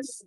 So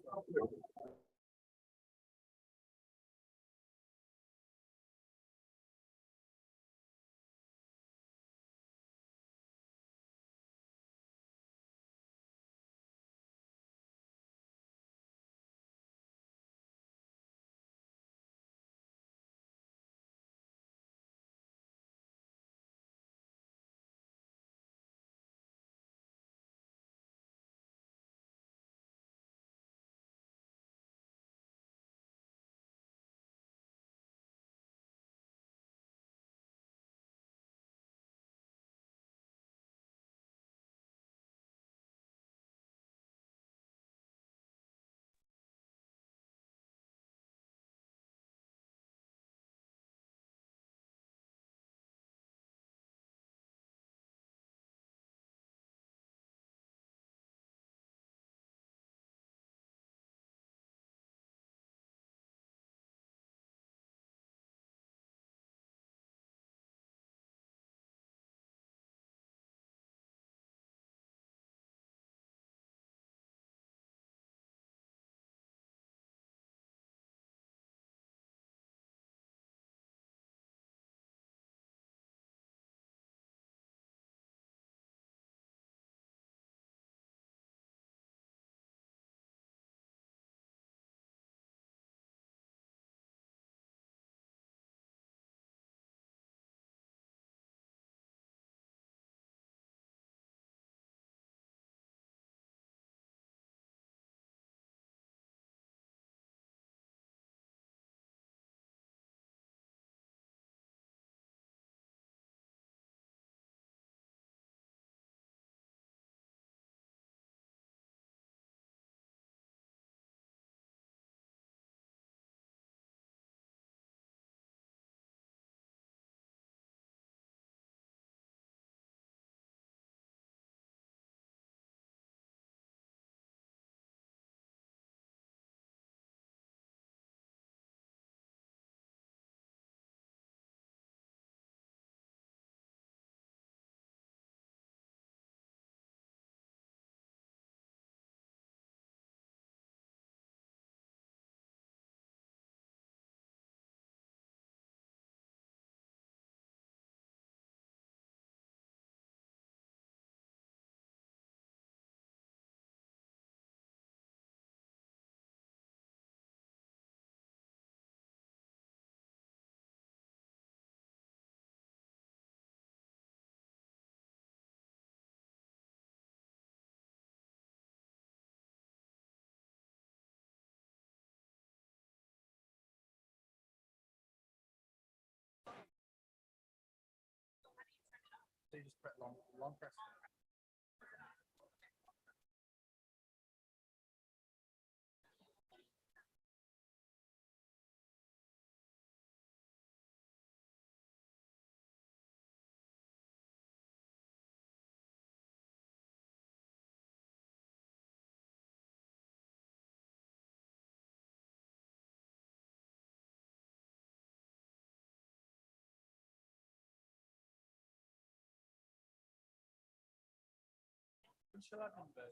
you just press long press. Shall I number?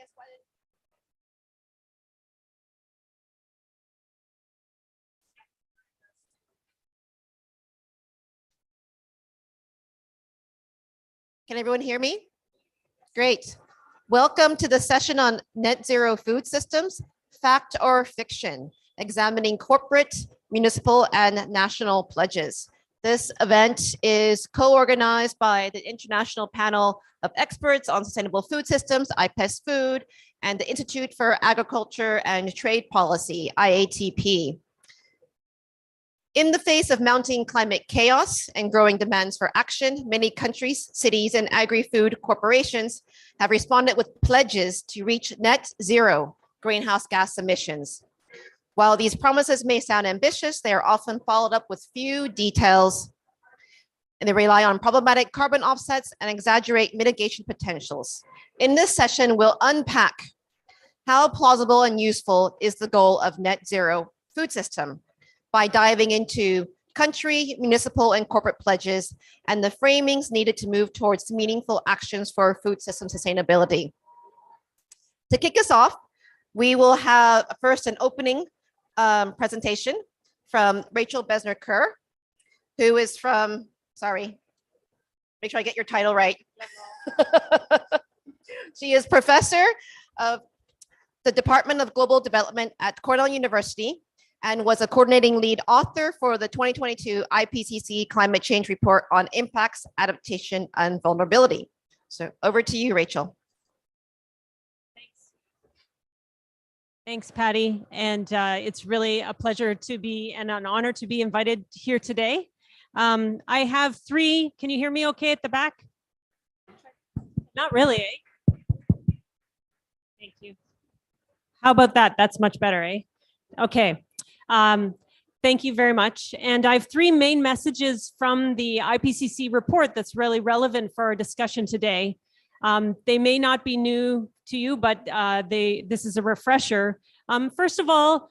guess what? Can everyone hear me? Great. Welcome to the session on net zero food systems, fact or fiction, examining corporate, municipal, and national pledges. This event is co-organized by the International Panel of Experts on Sustainable Food Systems, IPES Food, and the Institute for Agriculture and Trade Policy, IATP. In the face of mounting climate chaos and growing demands for action, many countries, cities, and agri-food corporations have responded with pledges to reach net zero greenhouse gas emissions. While these promises may sound ambitious, they are often followed up with few details, and they rely on problematic carbon offsets and exaggerate mitigation potentials. In this session, we'll unpack how plausible and useful is the goal of net zero food system by diving into country, municipal, and corporate pledges and the framings needed to move towards meaningful actions for food system sustainability. To kick us off, we will have first an opening presentation from Rachel Besner-Kerr, who is from, sorry, make sure I get your title right. She is professor of the Department of Global Development at Cornell University and was a coordinating lead author for the 2022 IPCC Climate Change Report on Impacts, Adaptation, and Vulnerability. So over to you, Rachel. Thanks, Patty. And it's really a pleasure to be and an honor to be invited here today. I have three, can you hear me okay at the back? Not really, eh? Thank you. How about that? That's much better, eh? Okay. Thank you very much. And I have three main messages from the IPCC report that's really relevant for our discussion today. They may not be new to you, but this is a refresher. First of all,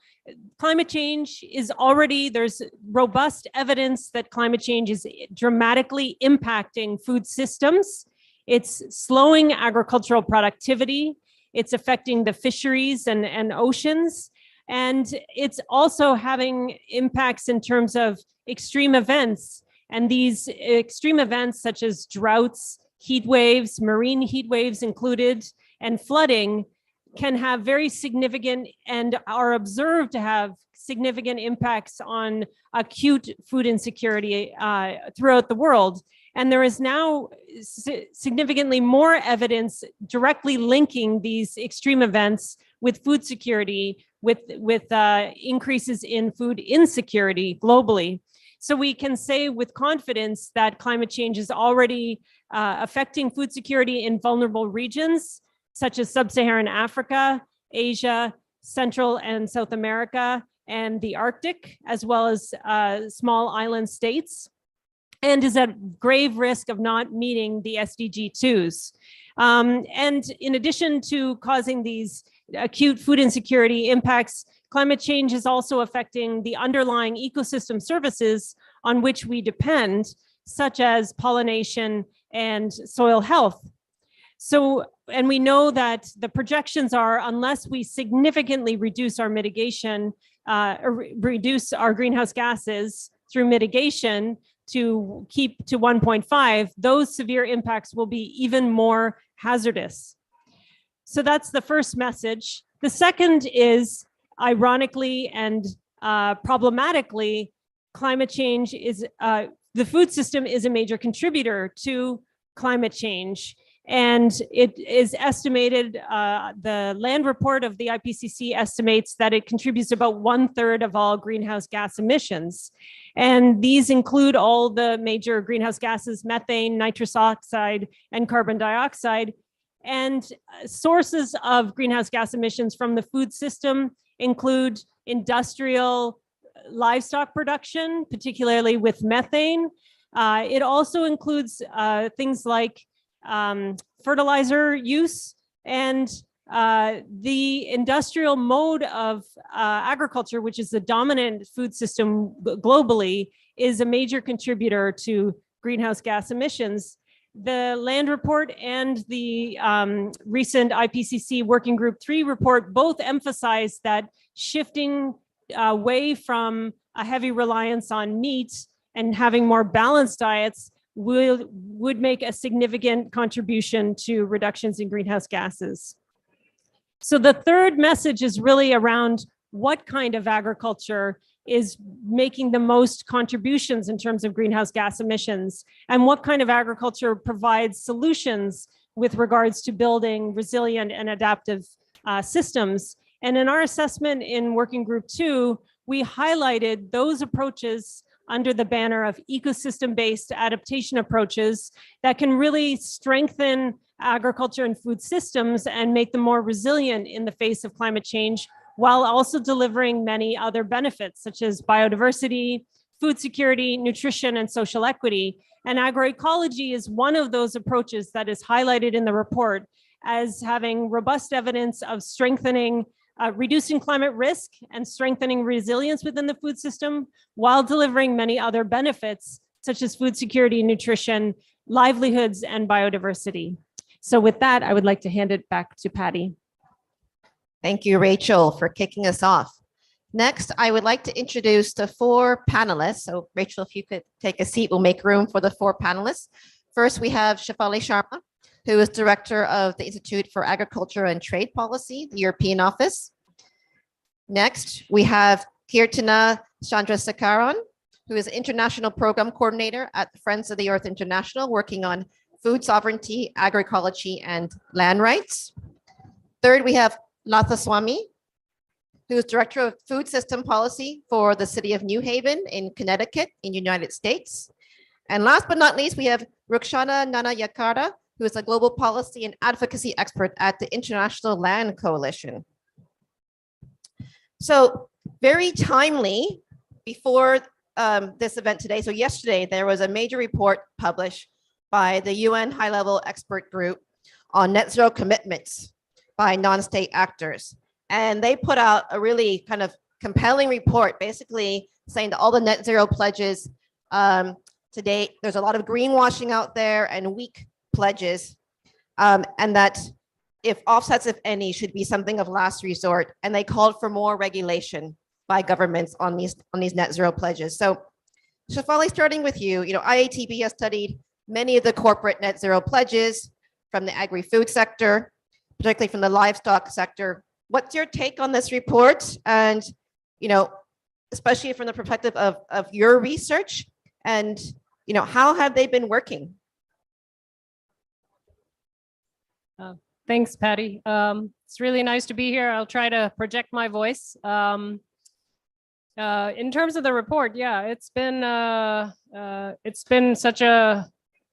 climate change is already, there's robust evidence that climate change is dramatically impacting food systems. It's slowing agricultural productivity. It's affecting the fisheries and oceans. And it's also having impacts in terms of extreme events. And these extreme events such as droughts, heat waves, marine heat waves included, and flooding can have very significant and are observed to have significant impacts on acute food insecurity throughout the world. And there is now significantly more evidence directly linking these extreme events with food security, with increases in food insecurity globally. So we can say with confidence that climate change is already affecting food security in vulnerable regions, such as sub-Saharan Africa, Asia, Central and South America, and the Arctic, as well as small island states, and is at grave risk of not meeting the SDG 2s. And in addition to causing these acute food insecurity impacts, climate change is also affecting the underlying ecosystem services on which we depend, such as pollination and soil health. So, and we know that the projections are, unless we significantly reduce our mitigation, reduce our greenhouse gases through mitigation to keep to 1.5, those severe impacts will be even more hazardous. So that's the first message. The second is, ironically and problematically, climate change is, the food system is a major contributor to climate change. And it is estimated, the land report of the IPCC estimates that it contributes about 1/3 of all greenhouse gas emissions. And these include all the major greenhouse gases, methane, nitrous oxide, and carbon dioxide. And sources of greenhouse gas emissions from the food system include industrial livestock production, particularly with methane. It also includes things like fertilizer use, and the industrial mode of agriculture, which is the dominant food system globally, is a major contributor to greenhouse gas emissions. the land report and the recent IPCC Working Group 3 report both emphasize that shifting away from a heavy reliance on meat and having more balanced diets would make a significant contribution to reductions in greenhouse gases. So the third message is really around what kind of agriculture is making the most contributions in terms of greenhouse gas emissions, and what kind of agriculture provides solutions with regards to building resilient and adaptive systems. And in our assessment in Working Group 2, we highlighted those approaches under the banner of ecosystem-based adaptation approaches that can really strengthen agriculture and food systems and make them more resilient in the face of climate change, while also delivering many other benefits such as biodiversity, food security, nutrition, and social equity. And agroecology is one of those approaches that is highlighted in the report as having robust evidence of strengthening, reducing climate risk and strengthening resilience within the food system, while delivering many other benefits such as food security, nutrition, livelihoods, and biodiversity. So with that, I would like to hand it back to Patty. Thank you, Rachel, for kicking us off. Next, I would like to introduce the four panelists. So Rachel, if you could take a seat, we'll make room for the four panelists. First, we have Shefali Sharma, who is Director of the Institute for Agriculture and Trade Policy, the European Office. Next, we have Kirtana Chandrasekaran, who is International Program Coordinator at Friends of the Earth International, working on food sovereignty, agroecology, and land rights. Third, we have Lathaswamy, who is Director of Food System Policy for the City of New Haven in Connecticut in the United States. And last but not least, we have Rukshana Nanayakara, who is a global policy and advocacy expert at the International Land Coalition. So very timely before this event today. So yesterday, there was a major report published by the UN high-level expert group on net zero commitments by non-state actors. And they put out a really kind of compelling report, basically saying that all the net zero pledges to date, there's a lot of greenwashing out there and weak pledges, and that if offsets, if any, should be something of last resort. And they called for more regulation by governments on these net zero pledges. So Shefali, starting with you, IATB has studied many of the corporate net zero pledges from the agri-food sector, particularly from the livestock sector. What's your take on this report? And, especially from the perspective of your research, and, how have they been working? Thanks, Patty. It's really nice to be here. I'll try to project my voice. In terms of the report, yeah, it's been such an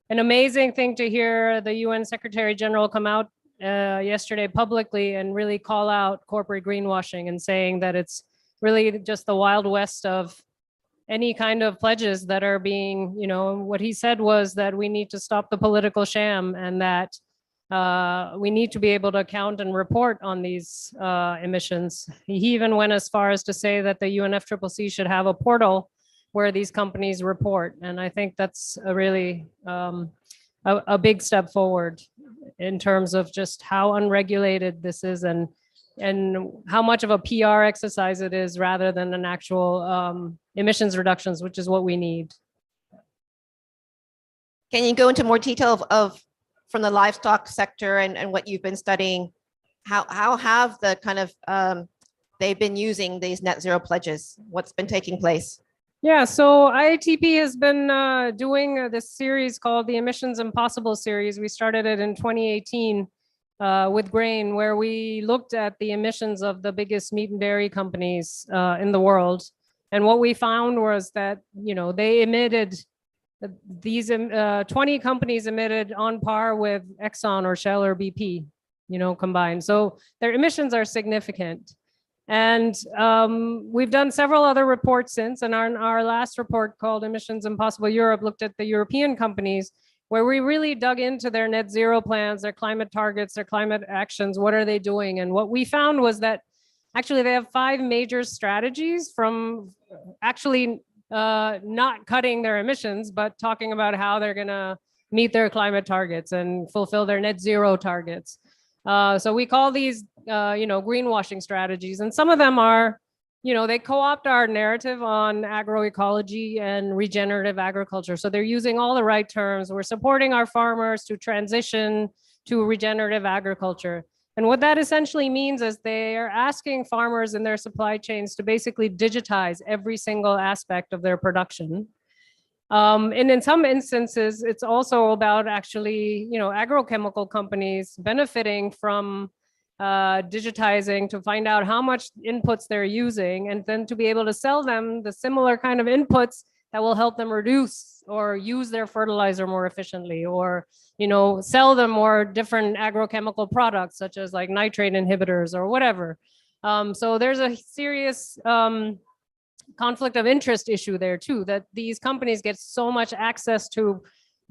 amazing thing to hear the UN Secretary General come out yesterday publicly and really call out corporate greenwashing and saying that it's really just the Wild West of any kind of pledges that are being, what he said was that we need to stop the political sham, and that we need to be able to count and report on these emissions. He even went as far as to say that the UNFCCC should have a portal where these companies report. And I think that's a really a big step forward in terms of just how unregulated this is, and how much of a PR exercise it is rather than an actual emissions reductions, which is what we need. Can you go into more detail of from the livestock sector and what you've been studying? How have the kind of they've been using these net zero pledges? What's been taking place? Yeah, so IATP has been doing this series called the Emissions Impossible series. We started it in 2018 with grain, where we looked at the emissions of the biggest meat and dairy companies in the world. And what we found was that, they emitted, these 20 companies emitted on par with Exxon or Shell or BP, combined. So their emissions are significant. And we've done several other reports since, and our last report called Emissions Impossible Europe looked at the European companies, where we really dug into their net zero plans, their climate targets, their climate actions. What are they doing? And what we found was that actually they have 5 major strategies, from actually not cutting their emissions, but talking about how they're gonna meet their climate targets and fulfill their net zero targets. So we call these, greenwashing strategies. And some of them are, they co-opt our narrative on agroecology and regenerative agriculture. So they're using all the right terms. We're supporting our farmers to transition to regenerative agriculture. And what that essentially means is they are asking farmers in their supply chains to basically digitize every single aspect of their production. And in some instances, it's also about actually, agrochemical companies benefiting from digitizing to find out how much inputs they're using, and then to be able to sell them the similar kind of inputs that will help them reduce or use their fertilizer more efficiently, or sell them more different agrochemical products such as like nitrate inhibitors or whatever. So there's a serious conflict of interest issue there too, that these companies get so much access to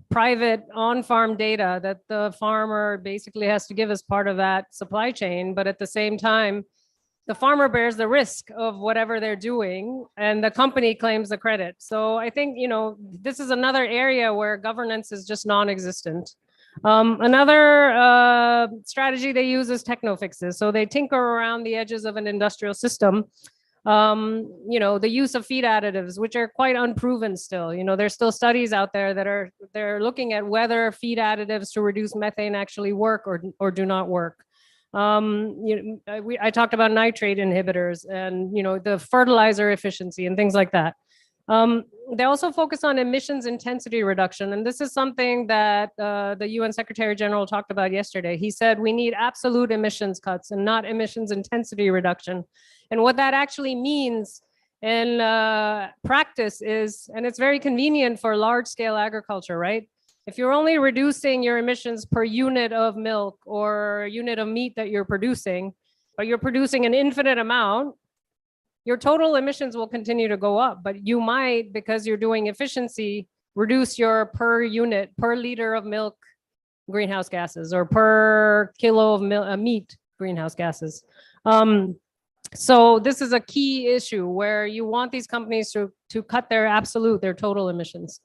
private on-farm data that the farmer basically has to give as part of that supply chain. But at the same time, the farmer bears the risk of whatever they're doing and the company claims the credit. So I think, this is another area where governance is just non-existent. Another strategy they use is techno fixes. So they tinker around the edges of an industrial system. The use of feed additives, which are quite unproven still. There's still studies out there that they're looking at whether feed additives to reduce methane actually work or do not work. I talked about nitrate inhibitors and the fertilizer efficiency and things like that. They also focus on emissions intensity reduction, and this is something that the UN Secretary General talked about yesterday. He said we need absolute emissions cuts and not emissions intensity reduction. And what that actually means in practice is, and it's very convenient for large scale agriculture, right? If you're only reducing your emissions per unit of milk or unit of meat that you're producing, but you're producing an infinite amount, your total emissions will continue to go up. But you might, because you're doing efficiency, reduce your per liter of milk greenhouse gases, or per kilo of meat greenhouse gases. So this is a key issue where you want these companies to cut their total emissions.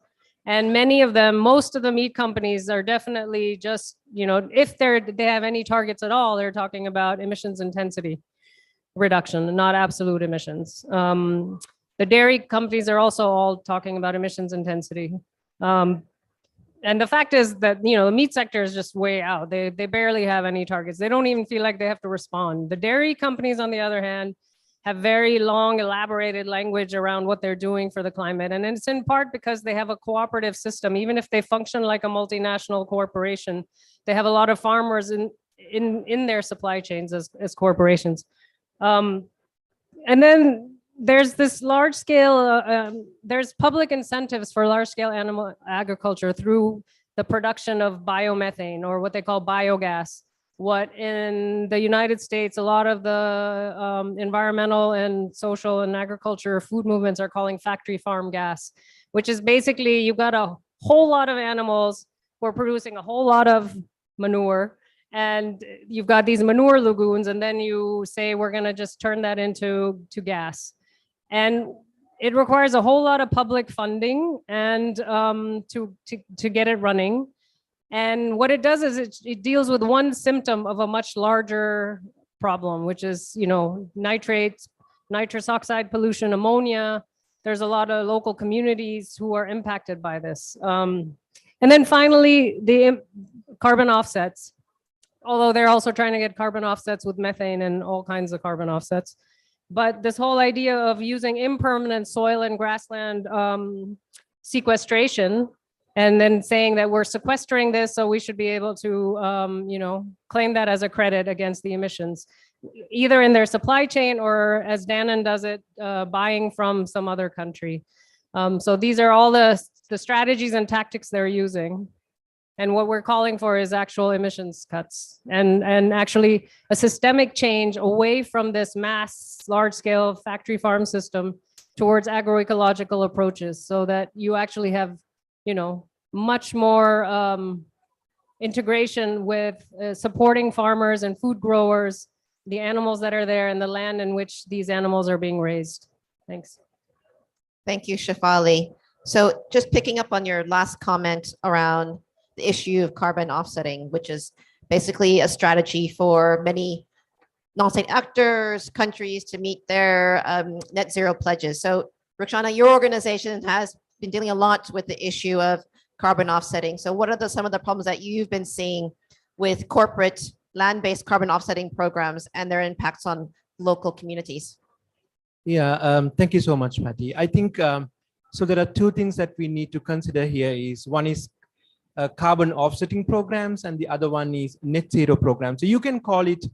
And many of them, most of the meat companies are definitely just, if they have any targets at all, they're talking about emissions intensity reduction, not absolute emissions. The dairy companies are also all talking about emissions intensity. And the fact is that, the meat sector is just way out. They barely have any targets. They don't even feel like they have to respond. The dairy companies, on the other hand, have very long, elaborated language around what they're doing for the climate. And it's in part because they have a cooperative system. Even if they function like a multinational corporation, they have a lot of farmers in their supply chains as corporations. And then there's this large scale, there's public incentives for large scale animal agriculture through the production of biomethane, or what they call biogas. What in the United States, a lot of the environmental and social and agriculture food movements are calling factory farm gas, which is basically you've got a whole lot of animals who are producing a whole lot of manure, and you've got these manure lagoons, and then you say we're going to just turn that into gas. And it requires a whole lot of public funding and to get it running. And what it does is it deals with one symptom of a much larger problem, which is, nitrates, nitrous oxide pollution, ammonia. There's a lot of local communities who are impacted by this. And then finally, the carbon offsets, although they're also trying to get carbon offsets with methane and all kinds of carbon offsets. But this whole idea of using impermanent soil and grassland sequestration, and then saying that we're sequestering this, so we should be able to, claim that as a credit against the emissions, either in their supply chain or, as Dannon does it, buying from some other country. So these are all the strategies and tactics they're using. And what we're calling for is actual emissions cuts and actually a systemic change away from this mass large-scale factory farm system towards agroecological approaches, so that you actually have much more integration with supporting farmers and food growers, the animals that are there, and the land in which these animals are being raised. Thanks. Thank you, Shefali. So just picking up on your last comment around the issue of carbon offsetting, which is basically a strategy for many non-state actors, countries to meet their net zero pledges. So Rakshana, your organization has been dealing a lot with the issue of carbon offsetting. So what are some of the problems that you've been seeing with corporate land-based carbon offsetting programs and their impacts on local communities? Yeah, thank you so much, Patty. I think, so there are two things that we need to consider here is one is carbon offsetting programs and the other one is net zero programs. So you can call it,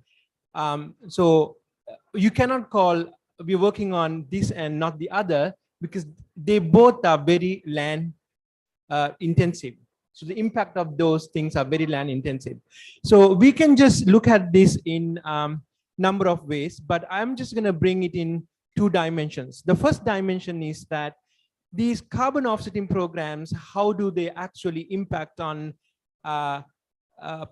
you cannot call, we're working on this and not the other because they both are very land intensive. So the impact of those things are very land intensive. So we can just look at this in number of ways, but I'm just going to bring it in two dimensions. The first dimension is that these carbon offsetting programs, how do they actually impact on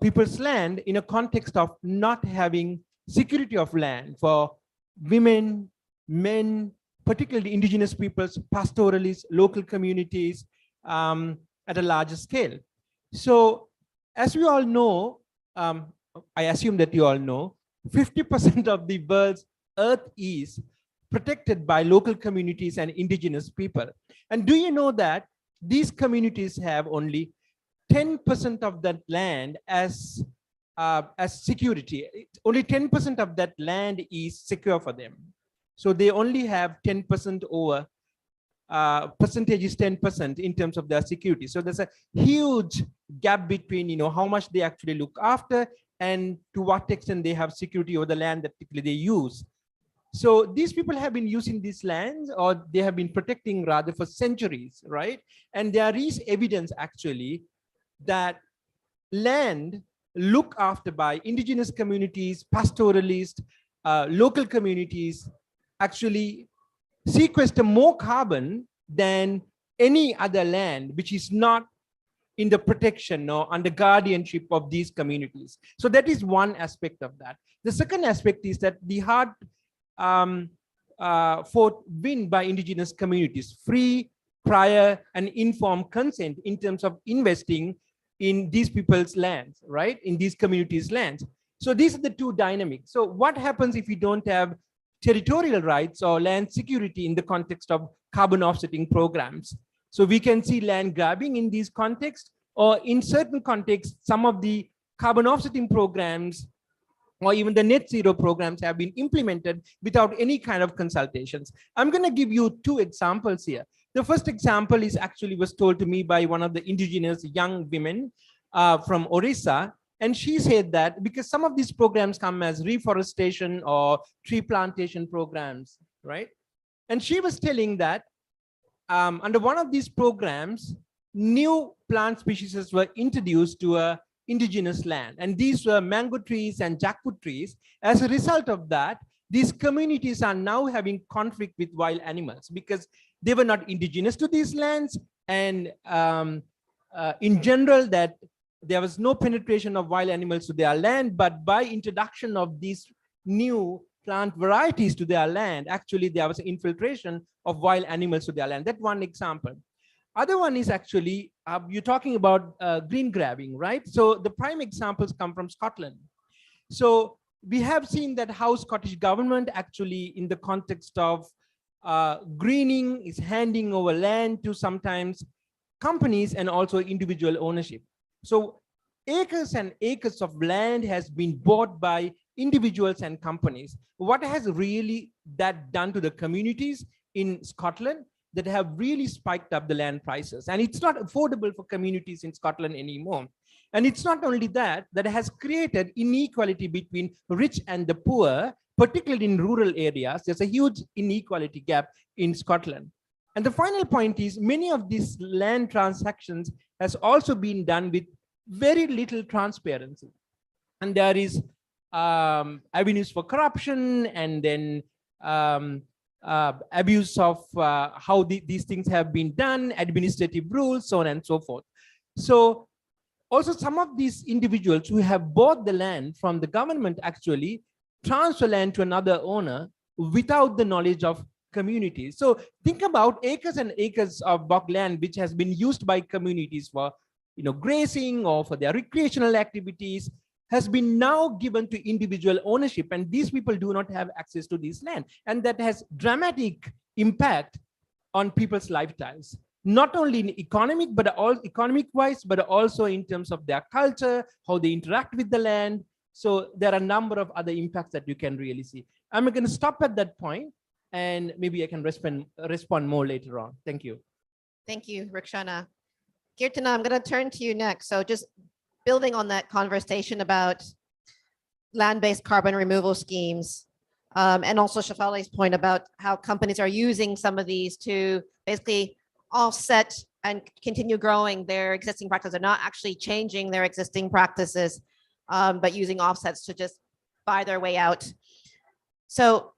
people's land in a context of not having security of land for women, men, particularly indigenous peoples, pastoralists, local communities at a larger scale. So as we all know, I assume that you all know, 50% of the world's earth is protected by local communities and indigenous people. And do you know that these communities have only 10% of that land as security? Only 10% of that land is secure for them. So they only have 10% over, percentage is 10% in terms of their security. So there's a huge gap between, how much they actually look after and to what extent they have security over the land that particularly they use. So these people have been using these lands, or they have been protecting rather for centuries, right? And there is evidence actually that land looked after by indigenous communities, pastoralists, local communities actually sequester more carbon than any other land which is not in the protection or under guardianship of these communities. So that is one aspect of that. The second aspect is that the hard fought win by indigenous communities, free, prior, and informed consent in terms of investing in these people's lands, right? In these communities' lands. So these are the two dynamics. So what happens if we don't have territorial rights or land security in the context of carbon offsetting programs? So we can see land grabbing in these contexts, or in certain contexts, some of the carbon offsetting programs or even the net zero programs have been implemented without any kind of consultations. I'm going to give you two examples here. The first example is actually was told to me by one of the indigenous young women from Orissa. And she said that because some of these programs come as reforestation or tree plantation programs, right? And she was telling that under one of these programs, new plant species were introduced to a indigenous land. And these were mango trees and jackfruit trees. As a result of that, these communities are now having conflict with wild animals because they were not indigenous to these lands. And in general, that there was no penetration of wild animals to their land, but by introduction of these new plant varieties to their land, actually there was infiltration of wild animals to their land. That's one example. Other one is actually, you're talking about green grabbing, right? So the prime examples come from Scotland. So we have seen that how Scottish government actually in the context of greening is handing over land to sometimes companies and also individual ownership. So acres and acres of land has been bought by individuals and companies. What has really that done to the communities in Scotland that have really spiked up the land prices? And it's not affordable for communities in Scotland anymore. And it's not only that, that has created inequality between rich and the poor, particularly in rural areas. There's a huge inequality gap in Scotland. And the final point is many of these land transactions has also been done with very little transparency. And there is avenues for corruption and then abuse of how these things have been done, administrative rules, so on and so forth. So also some of these individuals who have bought the land from the government actually transfer land to another owner without the knowledge of communities. So think about acres and acres of bog land which has been used by communities for grazing or for their recreational activities has been now given to individual ownership, and these people do not have access to this land, and that has dramatic impact on people's lifestyles, not only in economic wise, but also in terms of their culture, how they interact with the land. So there are a number of other impacts that you can really see. I'm going to stop at that point, and maybe I can respond more later on. Thank you. Thank you, Rikshana. Kirtana, I'm going to turn to you next. So just building on that conversation about land-based carbon removal schemes, and also Shafali's point about how companies are using some of these to basically offset and continue growing their existing practices. They're not actually changing their existing practices, but using offsets to just buy their way out. So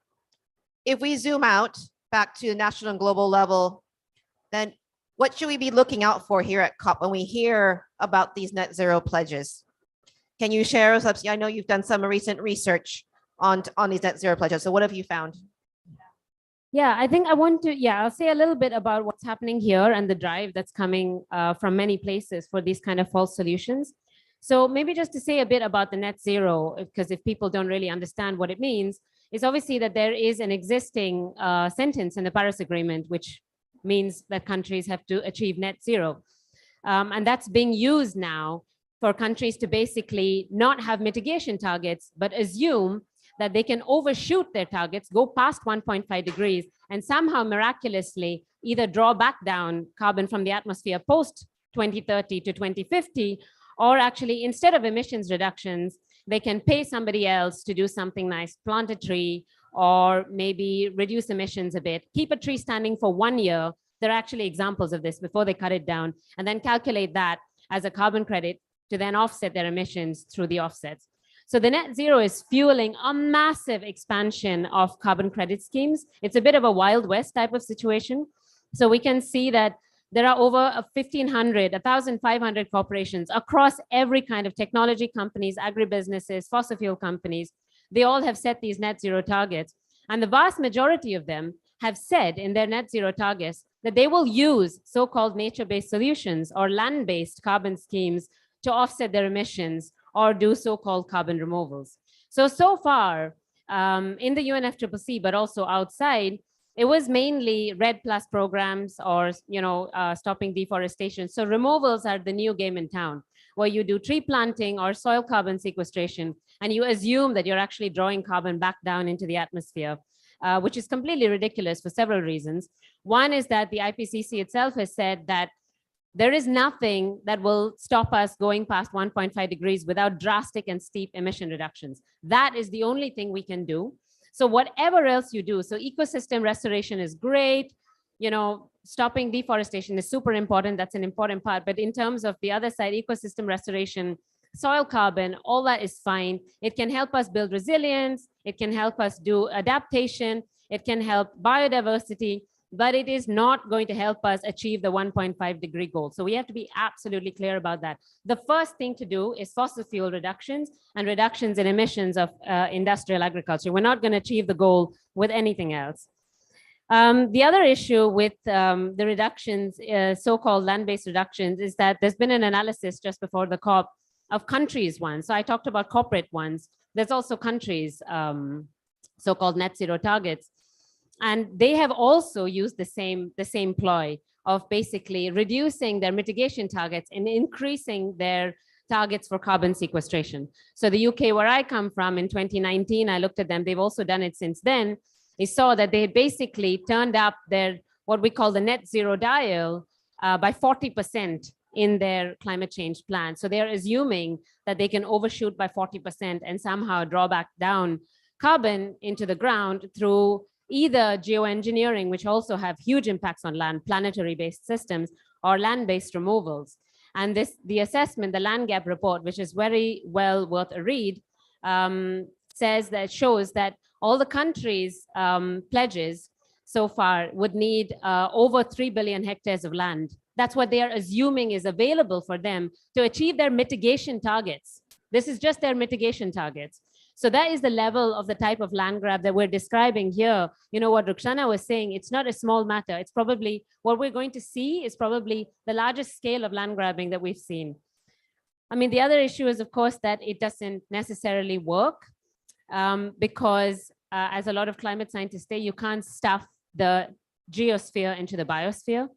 if we zoom out back to the national and global level, then what should we be looking out for here at COP when we hear about these net zero pledges? Can you share with us? I know you've done some recent research on these net zero pledges. So what have you found? Yeah, I think I want to, I'll say a little bit about what's happening here and the drive that's coming from many places for these kind of false solutions. So maybe just to say a bit about the net zero, because if people don't really understand what it means, it's obviously that there is an existing sentence in the Paris Agreement, which means that countries have to achieve net zero. And that's being used now for countries to basically not have mitigation targets, but assume that they can overshoot their targets, go past 1.5 degrees, and somehow miraculously either draw back down carbon from the atmosphere post 2030 to 2050, or actually instead of emissions reductions, they can pay somebody else to do something nice, plant a tree, or maybe reduce emissions a bit, keep a tree standing for 1 year. There are actually examples of this before they cut it down, and then calculate that as a carbon credit to then offset their emissions through the offsets. So the net zero is fueling a massive expansion of carbon credit schemes. It's a bit of a Wild West type of situation. So we can see that there are over 1,500 corporations across every kind of technology companies, agribusinesses, fossil fuel companies. They all have set these net zero targets. And the vast majority of them have said in their net zero targets that they will use so-called nature-based solutions or land-based carbon schemes to offset their emissions or do so-called carbon removals. So far in the UNFCCC, but also outside, it was mainly REDD+ programs or stopping deforestation. So removals are the new game in town, where you do tree planting or soil carbon sequestration, and you assume that you're actually drawing carbon back down into the atmosphere, which is completely ridiculous for several reasons. One is that the IPCC itself has said that there is nothing that will stop us going past 1.5 degrees without drastic and steep emission reductions. That is the only thing we can do. So whatever else you do, so ecosystem restoration is great, stopping deforestation is super important. That's an important part. But in terms of the other side, ecosystem restoration, soil carbon, all that is fine. It can help us build resilience. It can help us do adaptation. It can help biodiversity, but it is not going to help us achieve the 1.5 degree goal. So we have to be absolutely clear about that. The first thing to do is fossil fuel reductions and reductions in emissions of industrial agriculture. We're not going to achieve the goal with anything else. The other issue with the reductions, so-called land-based reductions, is that there's been an analysis just before the COP of countries ones. So I talked about corporate ones. There's also countries, so-called net zero targets. And they have also used the same ploy of basically reducing their mitigation targets and increasing their targets for carbon sequestration. So the UK, where I come from, in 2019, I looked at them. They've also done it since then. We saw that they had basically turned up their, what we call the net zero dial by 40% in their climate change plan. So they're assuming that they can overshoot by 40% and somehow draw back down carbon into the ground through either geoengineering, which also have huge impacts on land, planetary-based systems, or land-based removals. And the assessment, the land gap report, which is very well worth a read, shows that all the countries' pledges so far would need over 3 billion hectares of land. That's what they are assuming is available for them to achieve their mitigation targets. This is just their mitigation targets. So that is the level of the type of land grab that we're describing here. You know what Rukhsana was saying, it's not a small matter. It's probably what we're going to see is probably the largest scale of land grabbing that we've seen. I mean, the other issue is, of course, that it doesn't necessarily work because as a lot of climate scientists say, you can't stuff the geosphere into the biosphere.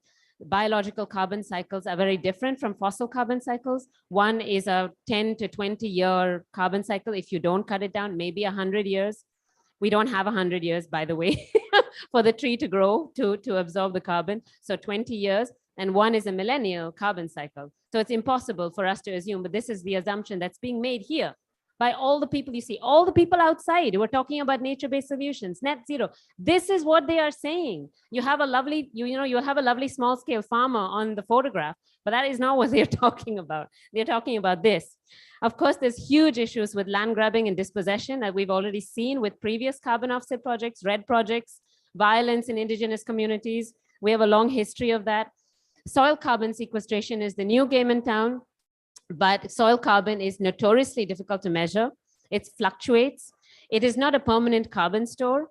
Biological carbon cycles are very different from fossil carbon cycles. One is a 10 to 20 year carbon cycle. If you don't cut it down, maybe 100 years. We don't have 100 years, by the way, for the tree to grow, to absorb the carbon. So 20 years. And one is a millennial carbon cycle. So it's impossible for us to assume, but this is the assumption that's being made here by all the people you see, all the people outside who are talking about nature-based solutions, net zero. This is what they are saying. You have a lovely, you have a lovely small-scale farmer on the photograph, but that is not what they're talking about. They're talking about this. Of course, there's huge issues with land grabbing and dispossession that we've already seen with previous carbon offset projects, RED projects, violence in indigenous communities. We have a long history of that. Soil carbon sequestration is the new game in town. But soil carbon is notoriously difficult to measure. It fluctuates. It is not a permanent carbon store.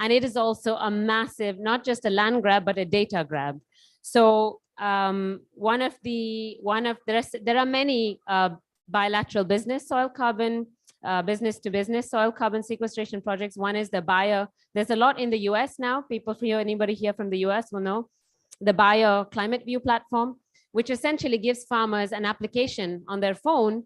And it is also a massive, not just a land grab, but a data grab. So there are many bilateral business soil carbon, business to business soil carbon sequestration projects. One is the Bayer. There's a lot in the US now. People here, anybody here from the US will know the Bayer Climate View platform, which essentially gives farmers an application on their phone.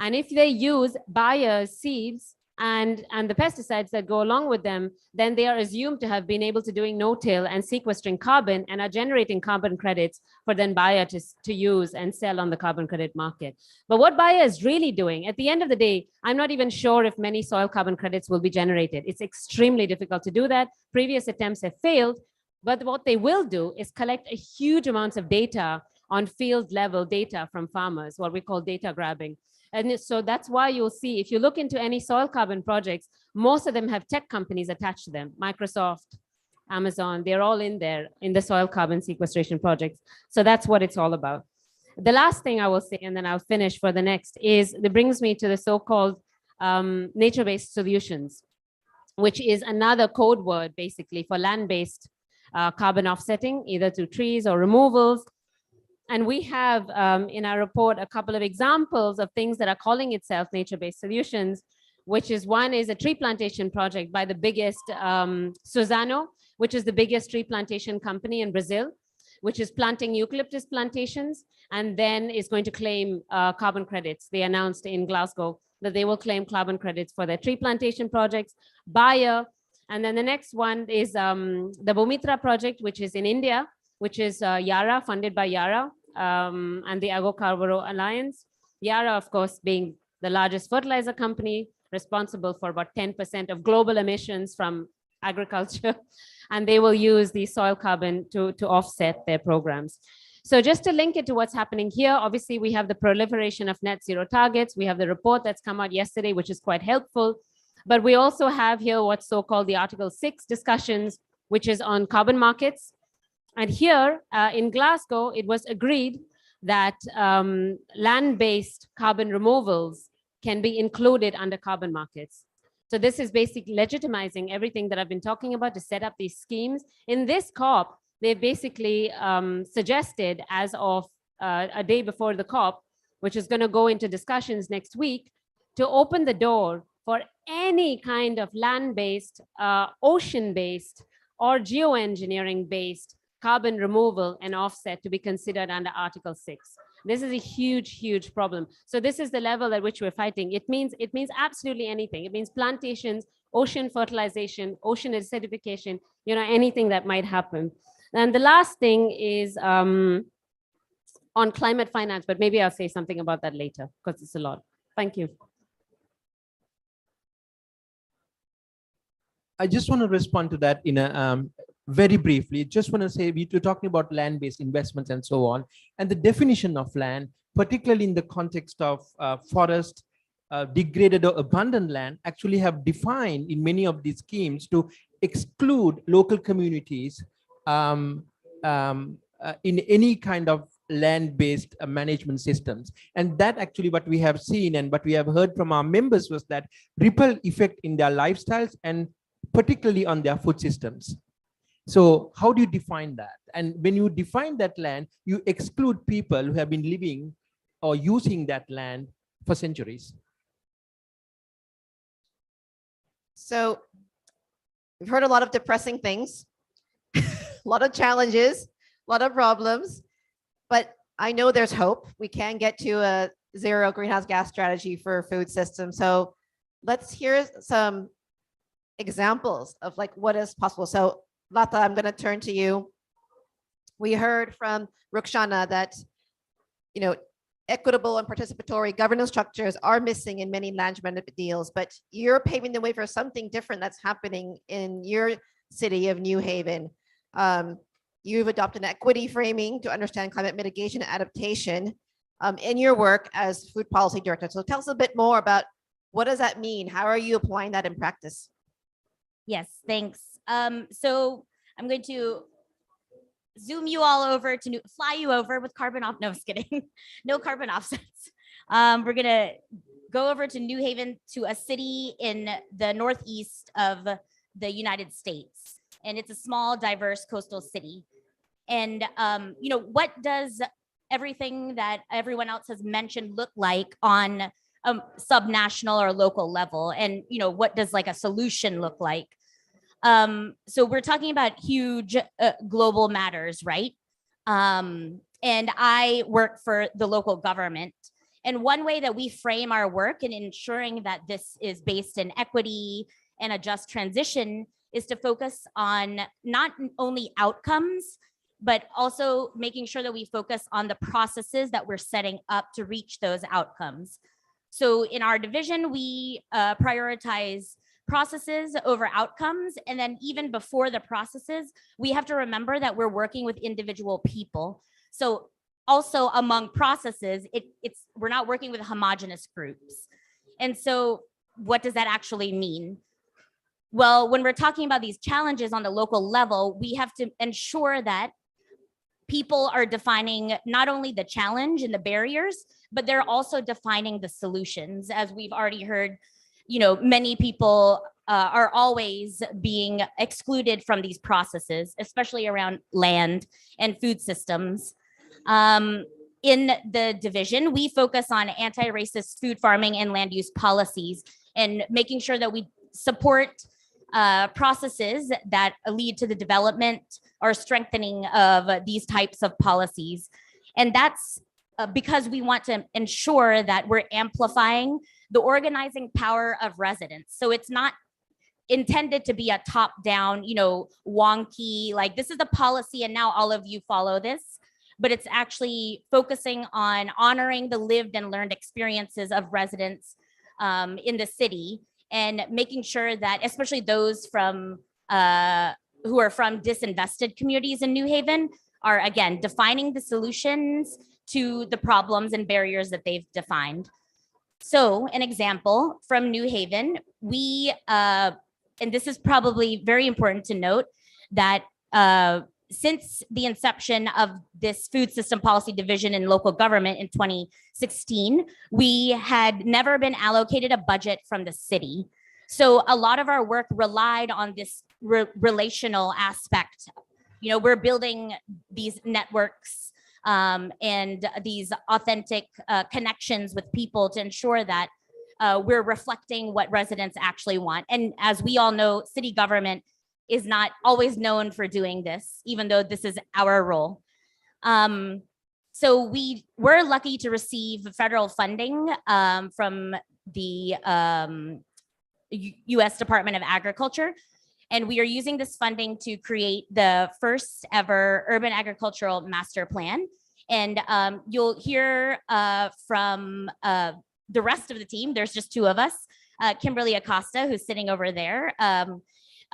And if they use Bayer's seeds and the pesticides that go along with them, then they are assumed to have been able to doing no-till and sequestering carbon and are generating carbon credits for then Bayer to use and sell on the carbon credit market. But what Bayer is really doing, at the end of the day, I'm not even sure if many soil carbon credits will be generated. It's extremely difficult to do that. Previous attempts have failed, but what they will do is collect a huge amounts of data on field level data from farmers, what we call data grabbing. And so that's why you'll see, if you look into any soil carbon projects, most of them have tech companies attached to them, Microsoft, Amazon, they're all in there in the soil carbon sequestration projects. So that's what it's all about. The last thing I will say, and then I'll finish for the next, is it brings me to the so-called nature-based solutions, which is another code word basically for land-based carbon offsetting, either through trees or removals. And we have in our report a couple of examples of things that are calling itself nature-based solutions, which is one is a tree plantation project by the biggest Suzano, which is the biggest tree plantation company in Brazil, which is planting eucalyptus plantations and then is going to claim carbon credits. They announced in Glasgow that they will claim carbon credits for their tree plantation projects. Bayer, and then the next one is the Bomitra project, which is in India, which is Yara, funded by Yara and the Agro-Carvaro Alliance. Yara, of course, being the largest fertilizer company, responsible for about 10% of global emissions from agriculture. And they will use the soil carbon to offset their programs. So just to link it to what's happening here, obviously we have the proliferation of net zero targets. We have the report that's come out yesterday, which is quite helpful. But we also have here what's so-called the Article 6 discussions, which is on carbon markets. And here in Glasgow, it was agreed that land-based carbon removals can be included under carbon markets. So this is basically legitimizing everything that I've been talking about to set up these schemes. In this COP, they basically suggested as of a day before the COP, which is going to go into discussions next week, to open the door for any kind of land-based, ocean-based, or geoengineering-based carbon removal and offset to be considered under Article 6. This is a huge, huge problem. So this is the level at which we're fighting. It means absolutely anything. It means plantations, ocean fertilization, ocean acidification, anything that might happen. And the last thing is on climate finance, but maybe I'll say something about that later because it's a lot. Thank you. I just want to respond to that in a very briefly. Just want to say we're talking about land-based investments and so on, and the definition of land, particularly in the context of forest, degraded or abandoned land, actually have defined in many of these schemes to exclude local communities in any kind of land-based management systems. And that actually what we have seen and what we have heard from our members was that ripple effect in their lifestyles and particularly on their food systems. So how do you define that? And when you define that land, you exclude people who have been living or using that land for centuries. So we've heard a lot of depressing things, a lot of challenges, a lot of problems, but I know there's hope. We can get to a zero greenhouse gas strategy for food systems. So let's hear some examples of like what is possible. So Lata, I'm going to turn to you. We heard from Rukshana that, you know, equitable and participatory governance structures are missing in many land management deals, but you're paving the way for something different that's happening in your city of New Haven. You've adopted an equity framing to understand climate mitigation and adaptation in your work as food policy director. So tell us a bit more about what does that mean? How are you applying that in practice? Yes, thanks. So I'm going to zoom you all over to fly you over with carbon off. No, I'm just kidding. No carbon offsets. We're gonna go over to New Haven, to a city in the northeast of the United States, and it's a small, diverse coastal city. And you know, what does everything that everyone else has mentioned look like on a subnational or local level? And you know, what does like a solution look like? So we're talking about huge global matters, right? And I work for the local government. And one way that we frame our work in ensuring that this is based in equity and a just transition is to focus on not only outcomes, but also making sure that we focus on the processes that we're setting up to reach those outcomes. So in our division, we prioritize processes over outcomes. And then even before the processes, we have to remember that we're working with individual people. So also among processes, we're not working with homogenous groups. And so what does that actually mean? Well, when we're talking about these challenges on the local level, we have to ensure that people are defining not only the challenge and the barriers, but they're also defining the solutions. As we've already heard, you know, many people are always being excluded from these processes, especially around land and food systems. In the division, we focus on anti-racist food farming and land use policies and making sure that we support processes that lead to the development or strengthening of these types of policies. And that's because we want to ensure that we're amplifying the organizing power of residents. So it's not intended to be a top-down, you know, wonky, like this is the policy and now all of you follow this, but it's actually focusing on honoring the lived and learned experiences of residents in the city and making sure that, especially those from who are from disinvested communities in New Haven, are again defining the solutions to the problems and barriers that they've defined. So an example from New Haven, we, and this is probably very important to note, that since the inception of this food system policy division in local government in 2016, we had never been allocated a budget from the city. So a lot of our work relied on this relational aspect. You know, we're building these networks and these authentic connections with people to ensure that we're reflecting what residents actually want. And as we all know, city government is not always known for doing this, even though this is our role. So we were lucky to receive federal funding from the US Department of Agriculture. And we are using this funding to create the first ever urban agricultural master plan. And you'll hear from the rest of the team. There's just two of us, Kimberly Acosta, who's sitting over there.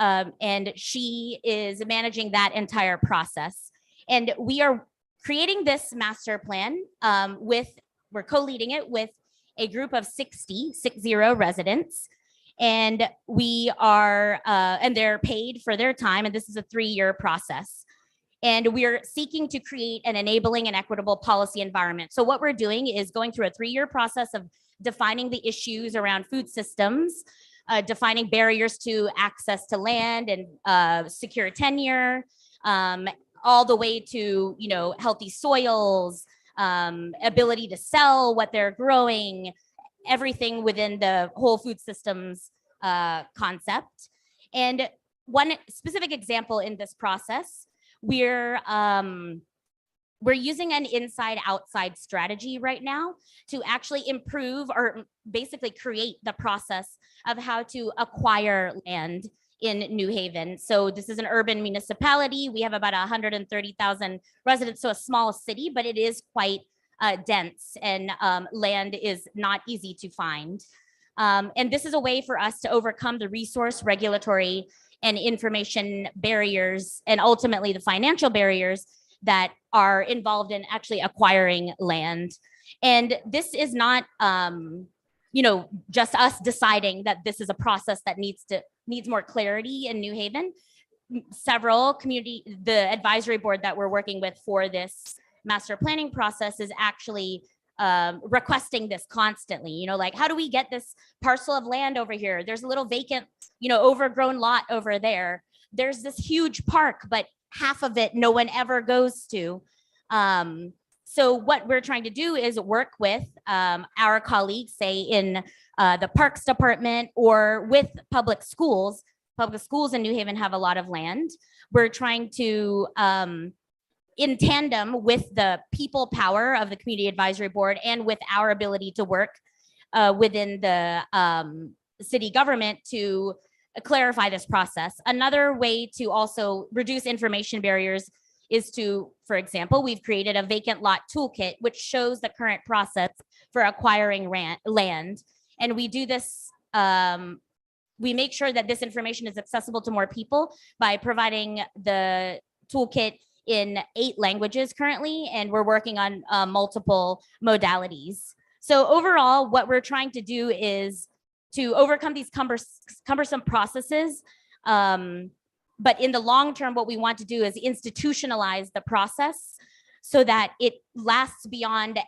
And she is managing that entire process. And we are creating this master plan we're co-leading it with a group of 60 residents. And we are, and they're paid for their time. And this is a 3-year process. And we're seeking to create an enabling and equitable policy environment. So what we're doing is going through a 3-year process of defining the issues around food systems, defining barriers to access to land and secure tenure, all the way to, you know, healthy soils, ability to sell what they're growing, everything within the whole food systems concept. And one specific example in this process, we're using an inside-outside strategy right now to actually improve or basically create the process of how to acquire land in New Haven. So this is an urban municipality. We have about 130,000 residents, so a small city, but it is quite dense, and land is not easy to find. And this is a way for us to overcome the resource, regulatory, and information barriers, and ultimately the financial barriers that are involved in actually acquiring land. And this is not, you know, just us deciding that this is a process that needs more clarity in New Haven. Several the advisory board that we're working with for this master planning process is actually requesting this constantly, you know, like, how do we get this parcel of land over here? There's a little vacant, you know, overgrown lot over there. There's this huge park, but half of it no one ever goes to. So what we're trying to do is work with our colleagues, say in the Parks Department or with public schools. Public schools in New Haven have a lot of land. We're trying to, in tandem with the people power of the Community Advisory Board and with our ability to work within the city government to clarify this process. Another way to also reduce information barriers is to, for example, we've created a vacant lot toolkit, which shows the current process for acquiring land. And we do this, we make sure that this information is accessible to more people by providing the toolkit in 8 languages currently, and we're working on multiple modalities. So overall, what we're trying to do is to overcome these cumbersome processes. But in the long term, what we want to do is institutionalize the process so that it lasts beyond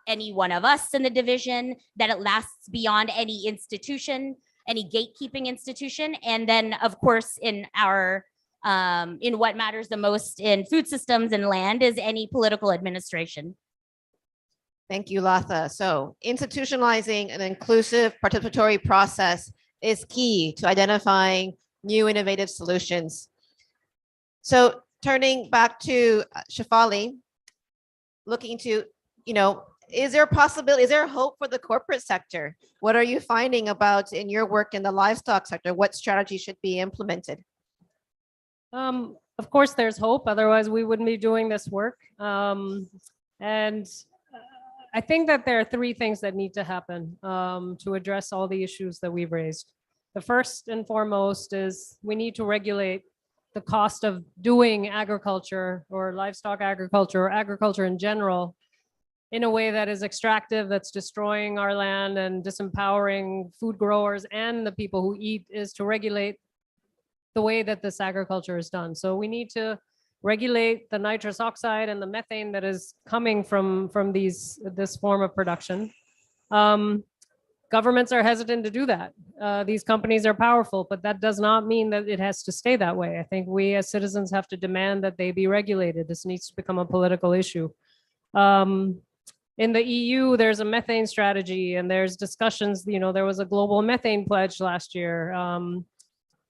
any one of us in the division, that it lasts beyond any institution, any gatekeeping institution. And then, of course, in our in what matters the most in food systems and land is any political administration. Thank you, Latha. So institutionalizing an inclusive participatory process is key to identifying new innovative solutions. So turning back to Shefali, looking to, you know, is there a possibility, is there a hope for the corporate sector? What are you finding about in your work in the livestock sector? What strategy should be implemented? Of course, there's hope. Otherwise, we wouldn't be doing this work. And I think that there are 3 things that need to happen to address all the issues that we've raised. The first and foremost is we need to regulate the cost of doing agriculture or livestock agriculture or agriculture in general in a way that is extractive, that's destroying our land and disempowering food growers and the people who eat, is to regulate the way that this agriculture is done. So we need to regulate the nitrous oxide and the methane that is coming from this form of production. Governments are hesitant to do that. These companies are powerful, but that does not mean that it has to stay that way. I think we as citizens have to demand that they be regulated. This needs to become a political issue. In the EU, there's a methane strategy and there's discussions, you know, there was a global methane pledge last year.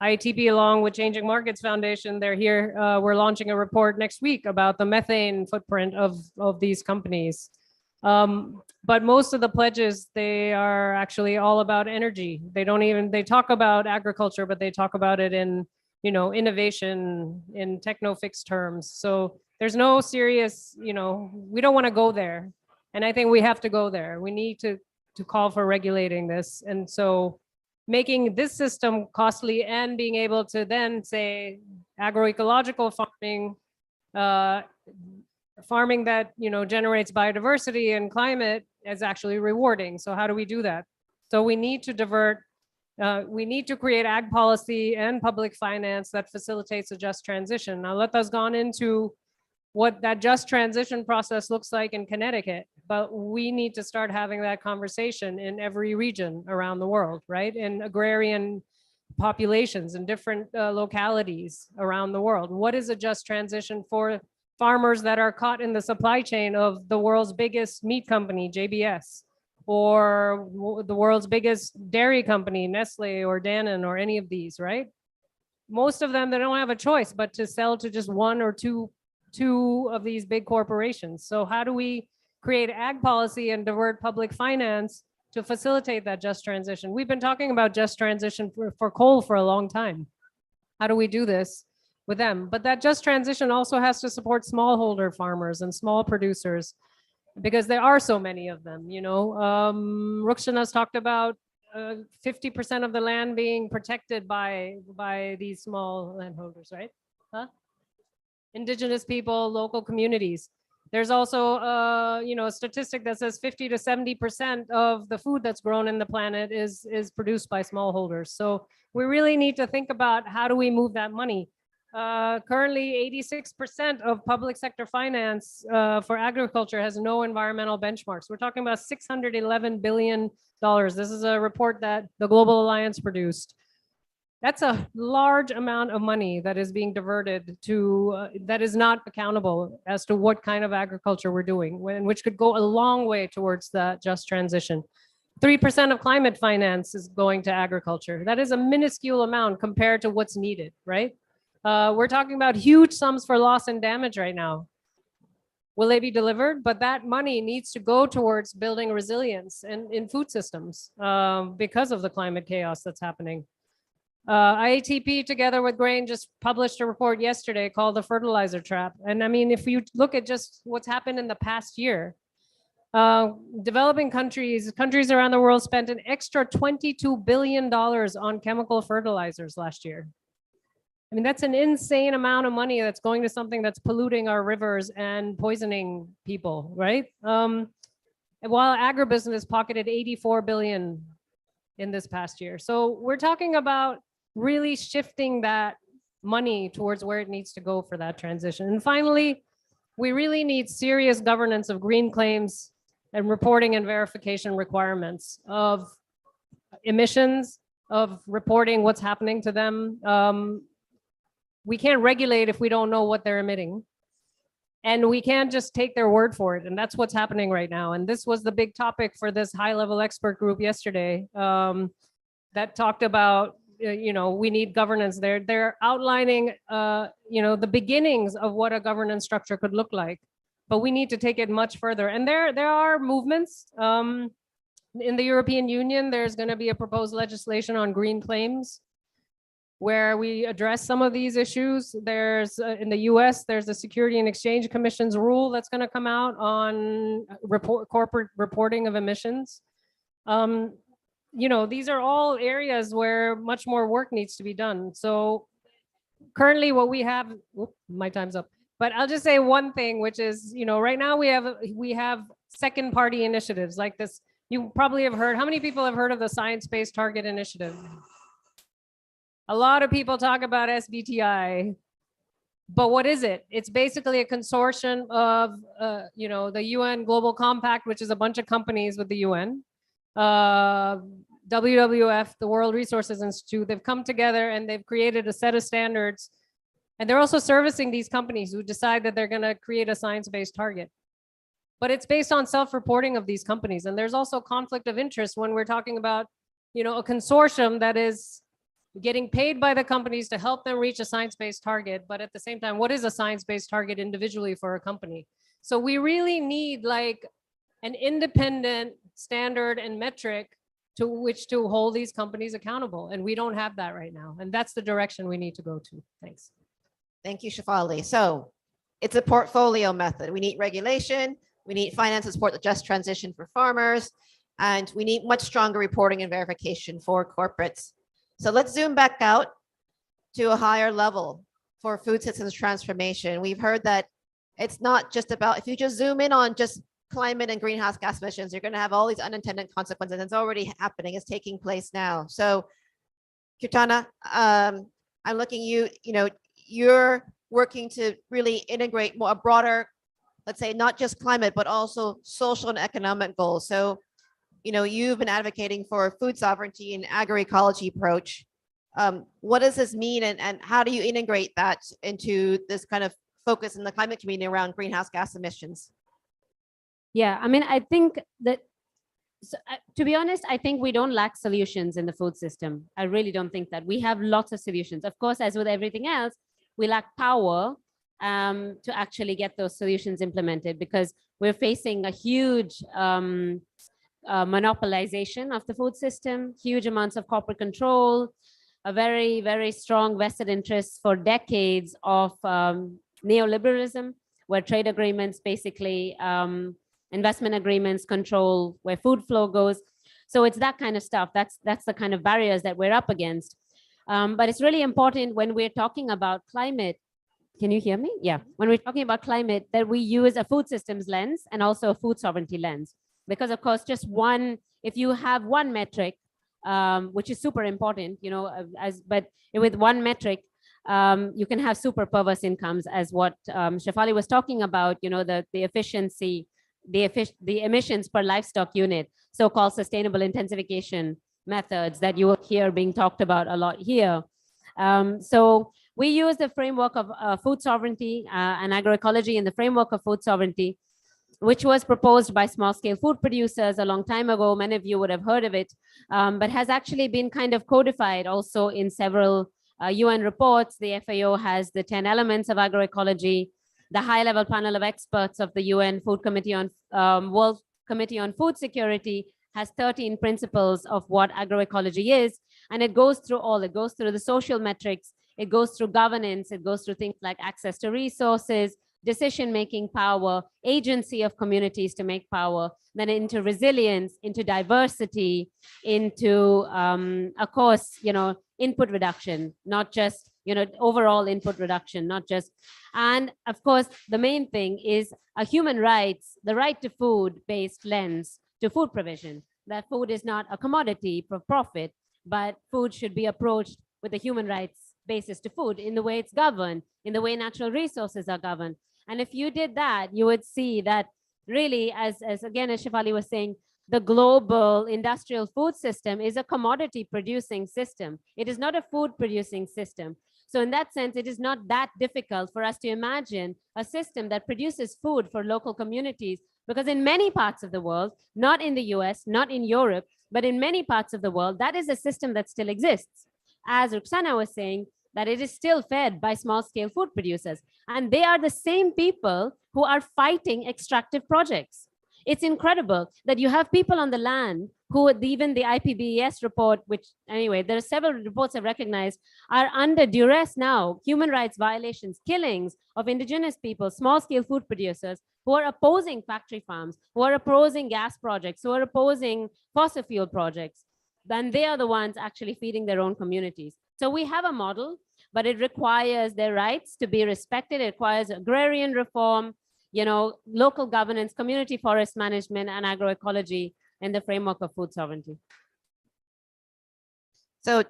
IATP, along with Changing Markets Foundation, they're here. We're launching a report next week about the methane footprint of these companies. But most of the pledges, they are actually all about energy. They talk about agriculture, but they talk about it in, you know, innovation, in techno-fixed terms. So there's no serious, you know, we don't want to go there. And I think we have to go there. We need to call for regulating this. And so making this system costly and being able to then say agroecological farming, farming that, you know, generates biodiversity and climate is actually rewarding. So how do we do that? So we need to divert We need to create ag policy and public finance that facilitates a just transition. Now, Lata's gone into what that just transition process looks like in Connecticut, but we need to start having that conversation in every region around the world, right? In agrarian populations in different localities around the world. What is a just transition for farmers that are caught in the supply chain of the world's biggest meat company, JBS, or the world's biggest dairy company, Nestle or Danone or any of these, right? Most of them, they don't have a choice but to sell to just one or two of these big corporations. So how do we create ag policy and divert public finance to facilitate that just transition? We've been talking about just transition for coal for a long time. How do we do this with them? But that just transition also has to support smallholder farmers and small producers, because there are so many of them. You know, Rukshana's talked about 50% of the land being protected by these small landholders, right? Huh? Indigenous people, local communities. There's also, you know, a statistic that says 50 to 70% of the food that's grown in the planet is produced by smallholders. So we really need to think about how do we move that money. Currently, 86% of public sector finance for agriculture has no environmental benchmarks. We're talking about $611 billion. This is a report that the Global Alliance produced. That's a large amount of money that is being diverted to, that is not accountable as to what kind of agriculture we're doing, which could go a long way towards that just transition. 3% of climate finance is going to agriculture. That is a minuscule amount compared to what's needed, right? We're talking about huge sums for loss and damage right now. Will they be delivered? But that money needs to go towards building resilience in food systems because of the climate chaos that's happening. IATP together with Grain just published a report yesterday called the fertilizer trap. And I mean, if you look at just what's happened in the past year, developing countries around the world spent an extra $22 billion on chemical fertilizers last year. I mean, that's an insane amount of money that's going to something that's polluting our rivers and poisoning people, right? While agribusiness pocketed $84 billion in this past year. So we're talking about really shifting that money towards where it needs to go for that transition. And finally, we really need serious governance of green claims and reporting and verification requirements of emissions, of reporting what's happening to them. We can't regulate if we don't know what they're emitting. And we can't just take their word for it. And that's what's happening right now. And this was the big topic for this high-level expert group yesterday that talked about, you know, we need governance there. They're outlining, you know, the beginnings of what a governance structure could look like. But we need to take it much further. And there are movements. In the European Union, there's going to be a proposed legislation on green claims, where we address some of these issues. There's in the US, there's the Security and Exchange Commission's rule that's going to come out on corporate reporting of emissions. You know, these are all areas where much more work needs to be done. So currently what we have, my time's up, but I'll just say one thing, which is, you know, right now we have second party initiatives like this. You probably have heard, how many people have heard of the Science-Based Target Initiative? A lot of people talk about SBTI, but what is it? It's basically a consortium of, you know, the UN Global Compact, which is a bunch of companies with the UN, WWF, the World Resources Institute. They've come together and they've created a set of standards. And they're also servicing these companies who decide that they're going to create a science-based target. But it's based on self-reporting of these companies. And there's also conflict of interest when we're talking about, you know, a consortium that is getting paid by the companies to help them reach a science-based target. But at the same time, what is a science-based target individually for a company? So we really need like an independent standard and metric to which to hold these companies accountable. And we don't have that right now. And that's the direction we need to go to. Thanks. Thank you, Shefali. So it's a portfolio method. We need regulation. We need finance to support the just transition for farmers. And we need much stronger reporting and verification for corporates. So let's zoom back out to a higher level for food systems transformation. We've heard that it's not just about, if you just zoom in on just climate and greenhouse gas emissions, you're going to have all these unintended consequences. And it's already happening. It's taking place now. So Kirtana, I'm looking you're working to really integrate more a broader, let's say, not just climate, but also social and economic goals. So, you've been advocating for food sovereignty and agroecology approach. What does this mean, and how do you integrate that into this kind of focus in the climate community around greenhouse gas emissions? Yeah, I mean, I think that, to be honest, I think we don't lack solutions in the food system. I really don't think that. We have lots of solutions. Of course, as with everything else, we lack power to actually get those solutions implemented, because we're facing a huge monopolization of the food system, huge amounts of corporate control, a very, very strong vested interest for decades of neoliberalism, where trade agreements basically investment agreements control where food flow goes. So it's that kind of stuff. That's the kind of barriers that we're up against. But it's really important when we're talking about climate. Can you hear me? Yeah. When we're talking about climate, that we use a food systems lens and also a food sovereignty lens. Because of course, if you have one metric, which is super important, but with one metric, you can have super perverse incomes, as what Shefali was talking about, the efficiency, the emissions per livestock unit, so-called sustainable intensification methods that you will hear being talked about a lot here. So we use the framework of food sovereignty and agroecology in the framework of food sovereignty, which was proposed by small-scale food producers a long time ago. Many of you would have heard of it, but has actually been kind of codified also in several UN reports. The FAO has the 10 elements of agroecology. The high-level panel of experts of the UN Food Committee on World Committee on Food Security has 13 principles of what agroecology is, and it goes through all. It goes through the social metrics, it goes through governance, it goes through things like access to resources, decision-making power, agency of communities to make power, then into resilience, into diversity, into, of course, input reduction, not just, overall input reduction, not just, and of course, the main thing is a human rights, the right to food-based lens to food provision, that food is not a commodity for profit, but food should be approached with a human rights basis to food in the way it's governed, in the way natural resources are governed. And if you did that, you would see that really, as Shefali was saying, the global industrial food system is a commodity producing system. It is not a food producing system. So in that sense, it is not that difficult for us to imagine a system that produces food for local communities, because in many parts of the world, not in the US, not in Europe, but in many parts of the world, that is a system that still exists. As Ruxana was saying, that it is still fed by small-scale food producers. And they are the same people who are fighting extractive projects. It's incredible that you have people on the land who, even the IPBES report, which anyway, there are several reports I've recognized, are under duress now, human rights violations, killings of indigenous people, small-scale food producers who are opposing factory farms, who are opposing gas projects, who are opposing fossil fuel projects. Then they are the ones actually feeding their own communities. So we have a model, but it requires their rights to be respected. It requires agrarian reform, local governance, community forest management, and agroecology in the framework of food sovereignty. So,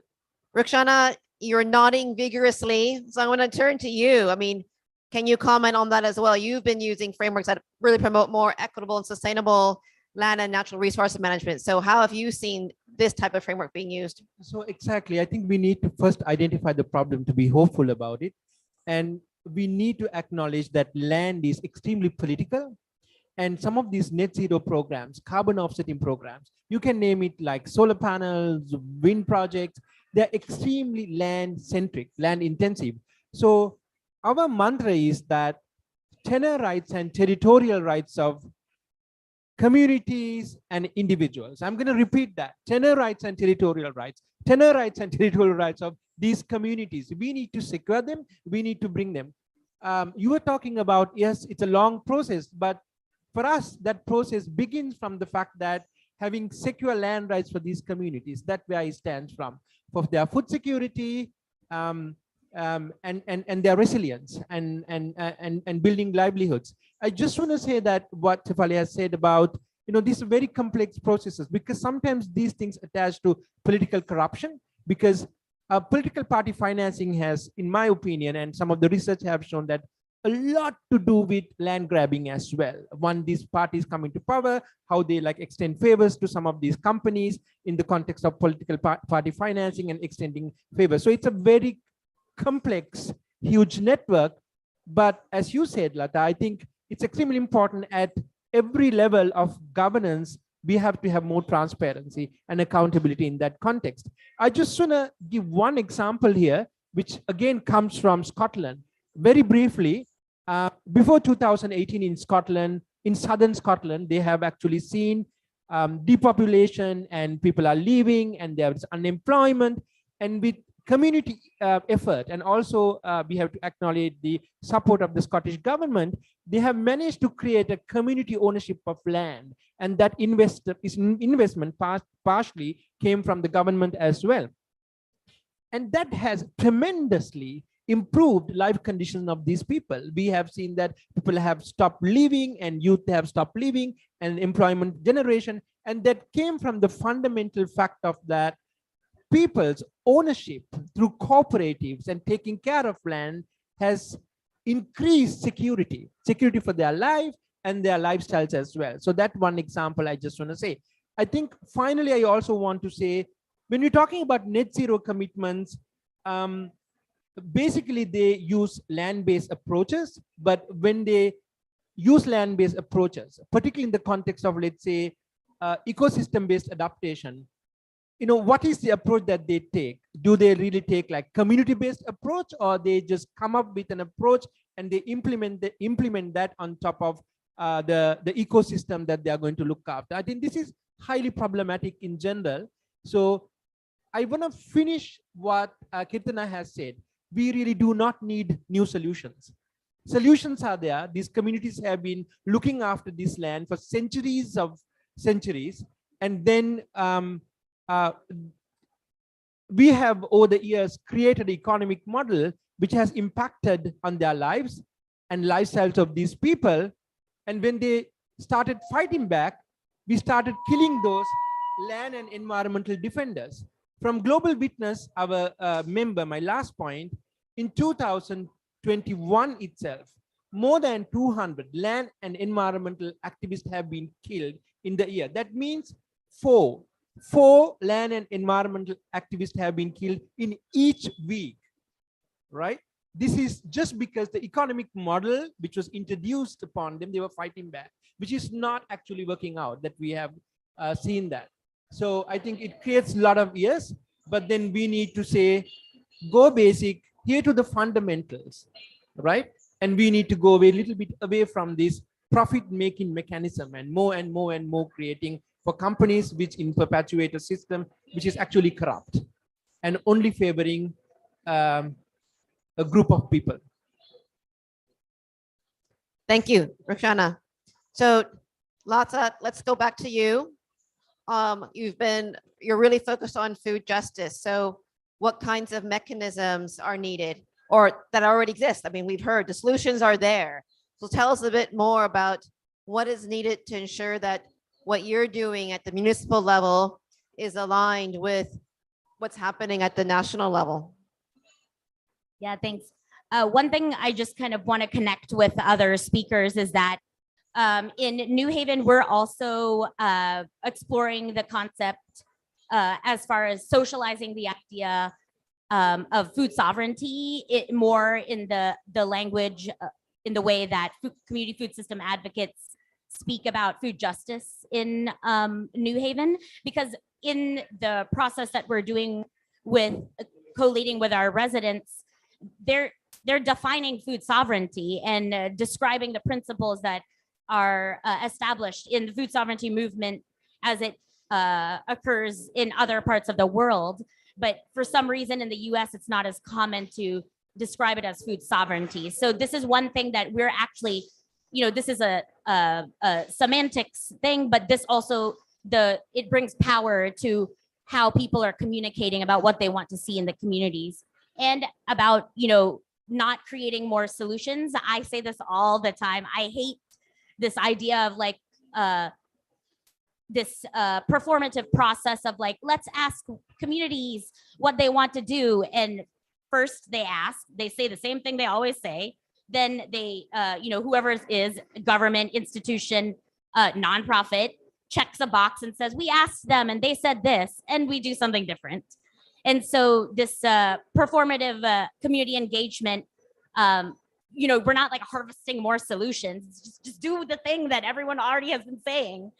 Ruxana, you're nodding vigorously. So I want to turn to you. I mean, can you comment on that as well? You've been using frameworks that really promote more equitable and sustainable land and natural resource management. So how have you seen this type of framework being used? So exactly, I think we need to first identify the problem to be hopeful about it. And we need to acknowledge that land is extremely political. And some of these net zero programs, carbon offsetting programs, you can name it like solar panels, wind projects, they're extremely land centric, land intensive. So our mantra is that tenure rights and territorial rights of communities and individuals. I'm going to repeat that. Tenure rights and territorial rights. Tenure rights and territorial rights of these communities. We need to secure them. We need to bring them. You were talking about, yes, it's a long process, but for us, that process begins from the fact that having secure land rights for these communities, that's where it stands from, for their food security and their resilience and building livelihoods. I just want to say that what Shefali has said about, these are very complex processes, because sometimes these things attach to political corruption, because political party financing has, in my opinion, and some of the research have shown that a lot to do with land grabbing as well. When these parties come into power, how they like extend favors to some of these companies in the context of political party financing and extending favors. So it's a very complex, huge network. But as you said, Lata, I think it's extremely important at every level of governance, we have to have more transparency and accountability in that context. I just want to give one example here, which again comes from Scotland. Very briefly, before 2018 in Scotland, in southern Scotland, they have actually seen depopulation and people are leaving and there's unemployment. And with community effort, and also we have to acknowledge the support of the Scottish government, they have managed to create a community ownership of land. And that investment partially came from the government as well. And that has tremendously improved life conditions of these people. We have seen that people have stopped leaving and youth have stopped leaving and employment generation. And that came from the fundamental fact of that people's ownership through cooperatives and taking care of land has increased security for their life and their lifestyles as well. So that one example I just want to say. I think finally, I also want to say, when we're talking about net zero commitments, basically they use land-based approaches, but when they use land-based approaches, particularly in the context of, let's say, ecosystem-based adaptation, what is the approach that they take? Do they really take like community-based approach, or they just come up with an approach and they implement that on top of the ecosystem that they are going to look after? I think this is highly problematic in general. So I want to finish what Kirtana has said. We really do not need new solutions. Solutions are there. These communities have been looking after this land for centuries. And then we have over the years created an economic model which has impacted on their lives and lifestyles of these people. And when they started fighting back, we started killing those land and environmental defenders. From Global Witness, our member, my last point, in 2021 itself, more than 200 land and environmental activists have been killed in the year. That means four land and environmental activists have been killed in each week, right? This is just because the economic model which was introduced upon them, they were fighting back, which is not actually working out, that we have seen that. So I think it creates a lot of years, but then we need to say, go basic, here to the fundamentals, right? And we need to go away a little bit away from this profit-making mechanism and more creating for companies which in perpetuate a system which is actually corrupt and only favoring a group of people. Thank you, Roshana. So Lata, let's go back to you. You're really focused on food justice. So what kinds of mechanisms are needed or that already exist? I mean, we've heard the solutions are there. So tell us a bit more about what is needed to ensure that what you're doing at the municipal level is aligned with what's happening at the national level. Yeah, thanks. One thing I just kind of want to connect with other speakers is that in New Haven, we're also exploring the concept as far as socializing the idea of food sovereignty, more in the language, in the way that community food system advocates speak about food justice in New Haven, because in the process that we're doing with collating with our residents, they're defining food sovereignty and describing the principles that are established in the food sovereignty movement as it occurs in other parts of the world. But for some reason in the US, it's not as common to describe it as food sovereignty. So this is one thing that we're actually, this is a semantics thing, but this also, it brings power to how people are communicating about what they want to see in the communities and about, not creating more solutions. I say this all the time. I hate this idea of like this performative process of like, let's ask communities what they want to do. And first they ask, they say the same thing they always say. Then they, whoever is government, institution, nonprofit, checks a box and says, we asked them and they said this, and we do something different. And so this performative community engagement, we're not like harvesting more solutions. Just do the thing that everyone already has been saying,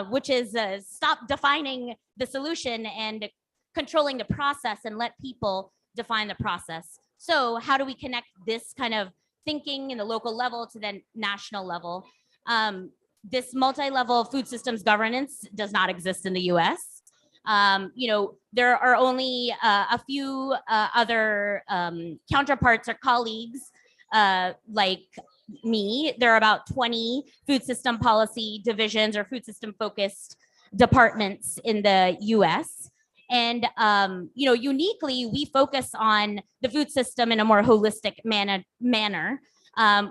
which is stop defining the solution and controlling the process and let people define the process. So how do we connect this kind of thinking in the local level to the national level? This multi-level food systems governance does not exist in the US. There are only a few other counterparts or colleagues like me. There are about 20 food system policy divisions or food system focused departments in the US. And, uniquely, we focus on the food system in a more holistic manner.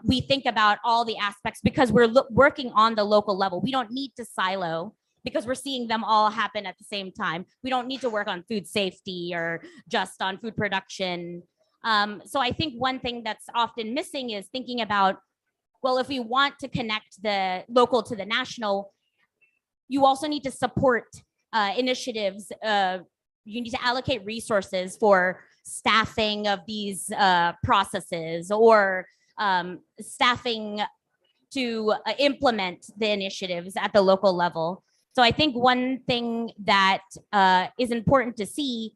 We think about all the aspects because we're working on the local level. We don't need to silo because we're seeing them all happen at the same time. We don't need to work on food safety or just on food production. So I think one thing that's often missing is thinking about, well, if we want to connect the local to the national, you also need to support initiatives. You need to allocate resources for staffing of these processes or staffing to implement the initiatives at the local level. So I think one thing that is important to see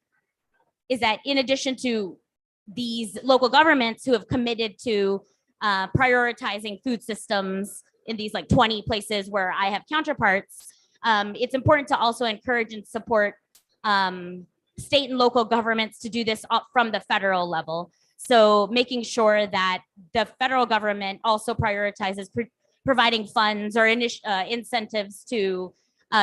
is that in addition to these local governments who have committed to prioritizing food systems in these like 20 places where I have counterparts, it's important to also encourage and support state and local governments to do this from the federal level. So making sure that the federal government also prioritizes providing funds or incentives to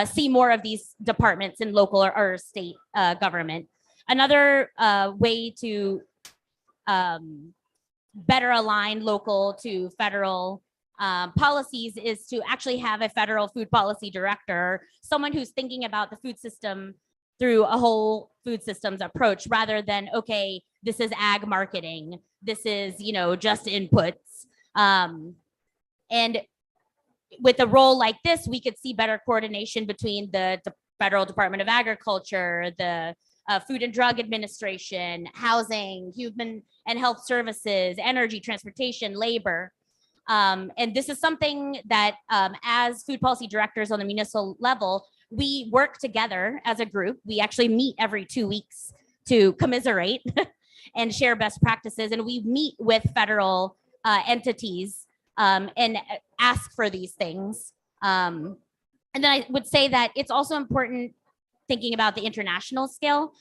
see more of these departments in local or state government. Another way to better align local to federal policies is to actually have a federal food policy director, someone who's thinking about the food system through a whole food systems approach rather than, okay, this is ag marketing, this is, just inputs. And with a role like this, we could see better coordination between the Federal Department of Agriculture, the Food and Drug Administration, housing, human and health services, energy, transportation, labor. And this is something that as food policy directors on the municipal level, we work together as a group. We actually meet every 2 weeks to commiserate and share best practices. And we meet with federal entities and ask for these things. And then I would say that it's also important thinking about the international scale,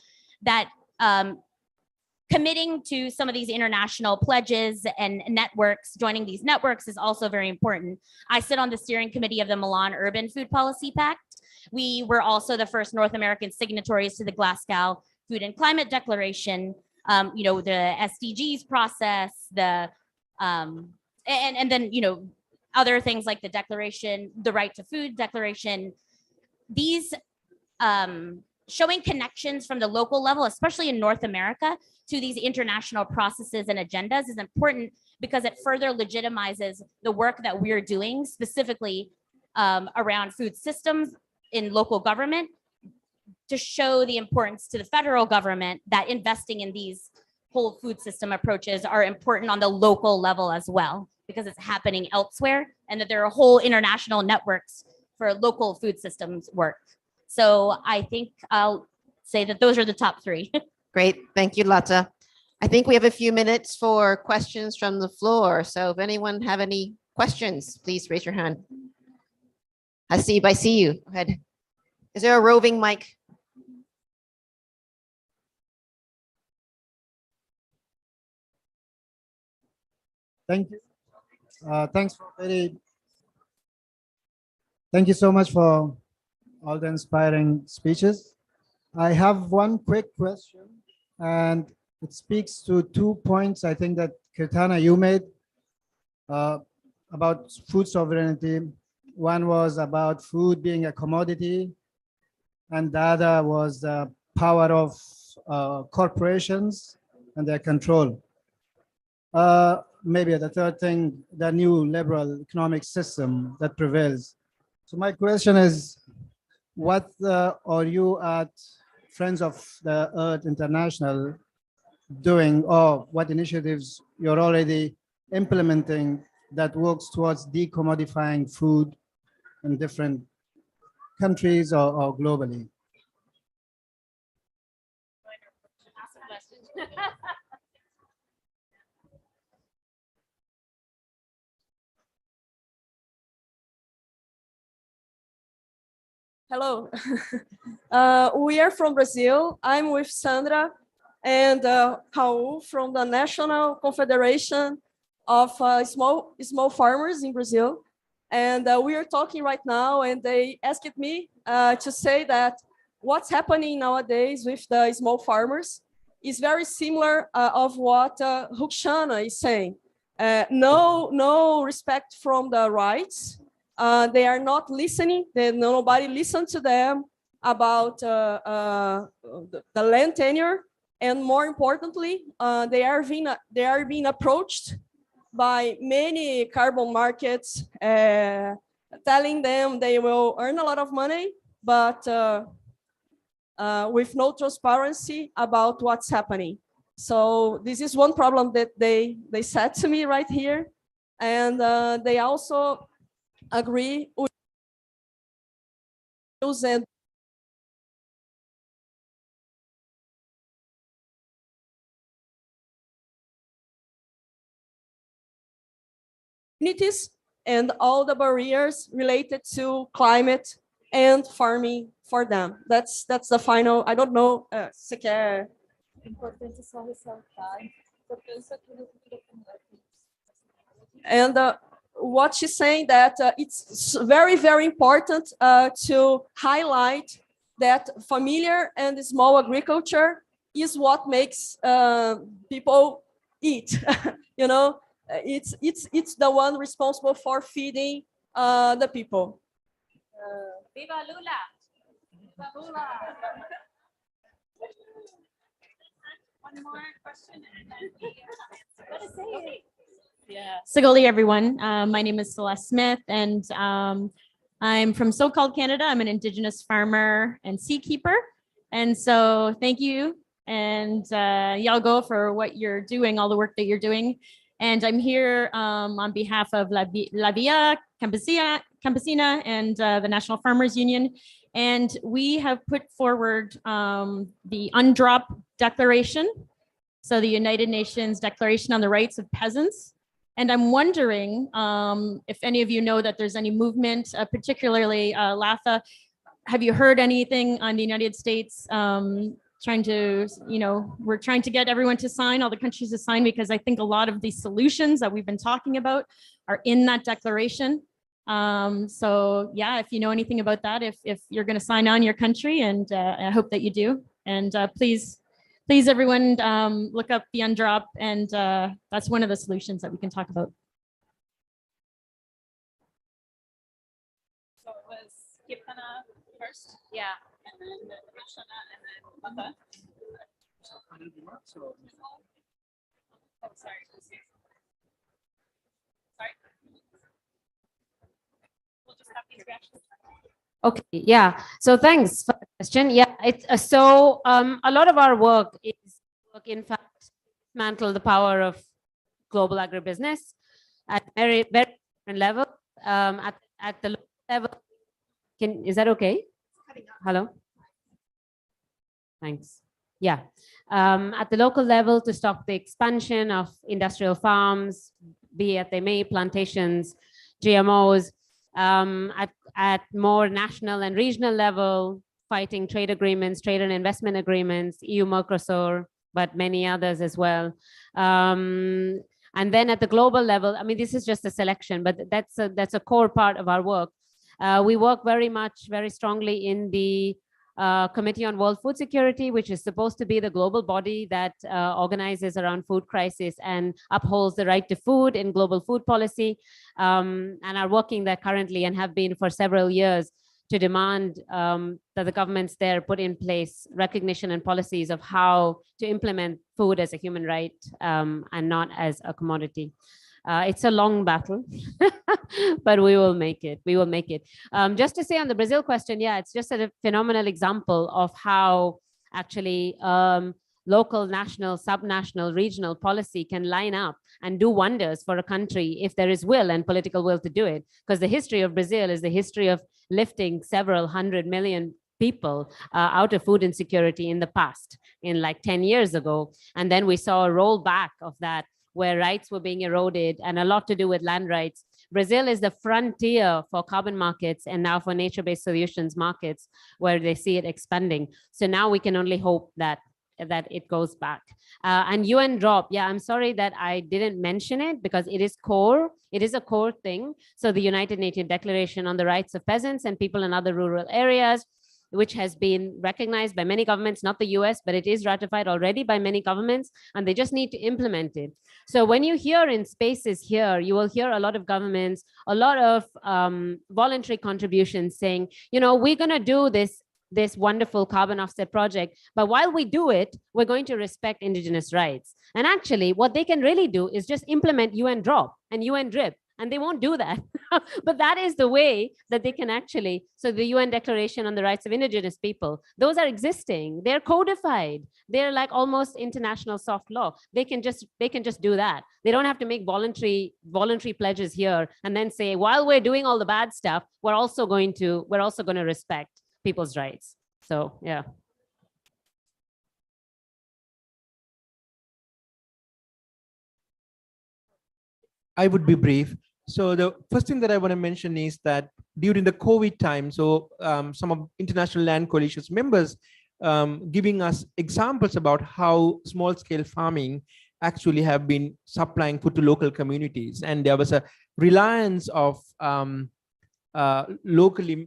that committing to some of these international pledges and networks, joining these networks is also very important. I sit on the steering committee of the Milan Urban Food Policy Pact. We were also the first North American signatories to the Glasgow Food and Climate Declaration, the SDGs process, and then, other things like the declaration, the Right to Food Declaration. These showing connections from the local level, especially in North America, to these international processes and agendas is important because it further legitimizes the work that we're doing specifically around food systems in local government, to show the importance to the federal government that investing in these whole food system approaches are important on the local level as well, because it's happening elsewhere and that there are whole international networks for local food systems work. So I think I'll say that those are the top three. Great. Thank you, Lata. I think we have a few minutes for questions from the floor. So if anyone have any questions, please raise your hand. Hasib, I see you. Go ahead. Is there a roving mic? Thank you. Thank you so much for all the inspiring speeches. I have one quick question, and it speaks to 2 points I think that Kirtana you made about food sovereignty. One was about food being a commodity, and the other was the power of corporations and their control. Maybe the third thing, the new liberal economic system that prevails. So my question is, what are you at Friends of the Earth International doing, or what initiatives you're already implementing that works towards decommodifying food in different countries or globally? Hello. We are from Brazil. I'm with Sandra and Raul from the National Confederation of Small Farmers in Brazil. And we are talking right now, and they asked me to say that what's happening nowadays with the small farmers is very similar of what Ruxana is saying. No respect from the rights. They are not listening. Nobody listened to them about the land tenure, and more importantly, they are being approached by many carbon markets, telling them they will earn a lot of money, but with no transparency about what's happening. So this is one problem that they said to me right here, and they also agree with and communities and all the barriers related to climate and farming for them. That's the final. I don't know. Você quer? Importante só ressaltar a importância do and what she's saying that it's very, very important to highlight that familiar and small agriculture is what makes people eat. You know, it's the one responsible for feeding the people. Viva Lula! Viva Lula! One more question and then Yeah. Sigoli, everyone. My name is Celeste Smith, and I'm from so-called Canada. I'm an Indigenous farmer and seakeeper. And so thank you and Yago for what you're doing, all the work that you're doing. And I'm here on behalf of La Via Campesina and the National Farmers Union. And we have put forward the UNDROP Declaration, so the United Nations Declaration on the Rights of Peasants. And I'm wondering if any of you know that there's any movement, particularly LAFA. Have you heard anything on the United States trying to, we're trying to get everyone to sign, all the countries to sign, because I think a lot of these solutions that we've been talking about are in that declaration. So yeah, if you know anything about that, if you're going to sign on your country, and I hope that you do. And please, everyone, look up the UNDROP, and that's one of the solutions that we can talk about. so it was Kipana first, Yeah. and then Roshana, and then Mata. Oh, sorry. Sorry. We'll just have these reactions. Okay, yeah. So thanks for the question. Yeah, it's so a lot of our work is in fact dismantle the power of global agribusiness at very different level. At the local level, is that okay? Hello. Thanks. Yeah, at the local level to stop the expansion of industrial farms, be it they may plantations, GMOs. At more national and regional level, fighting trade agreements, trade and investment agreements, EU, Mercosur, but many others as well. And then at the global level, I mean, this is just a selection, but that's a core part of our work. We work very strongly in the Committee on World Food Security, which is supposed to be the global body that organizes around food crisis and upholds the right to food in global food policy, and are working there currently and have been for several years to demand that the governments there put in place recognition and policies of how to implement food as a human right and not as a commodity. It's a long battle, but we will make it. We will make it. Just to say on the Brazil question, yeah, it's just a phenomenal example of how actually local, national, subnational, regional policy can line up and do wonders for a country if there is will and political will to do it. Because the history of Brazil is the history of lifting several 100 million people out of food insecurity in the past, in like 10 years ago. And then we saw a rollback of that, where rights were being eroded, and a lot to do with land rights. Brazil is the frontier for carbon markets and now for nature-based solutions markets, where they see it expanding. So now we can only hope that it goes back. And UN drop, yeah, I'm sorry that I didn't mention it because it is core. It is a core thing. So the United Nations Declaration on the Rights of Peasants and People in Other Rural Areas, which has been recognized by many governments, not the US, but it is ratified already by many governments, and they just need to implement it. So when you hear in spaces here, you will hear a lot of governments, a lot of voluntary contributions saying, you know, we're gonna do this wonderful carbon offset project, but while we do it, we're going to respect indigenous rights. And actually, what they can really do is just implement UN drop and UN drip, and they won't do that. But that is the way that they can actually, so the UN Declaration on the Rights of Indigenous People, those are existing, they're codified, they're like almost international soft law. They can just do that. They don't have to make voluntary pledges here and then say, while we're doing all the bad stuff, we're also going to respect people's rights. So yeah. I would be brief. So the first thing that I want to mention is that during the COVID time, so some of International Land Coalition's members giving us examples about how small scale farming actually have been supplying food to local communities. And there was a reliance of locally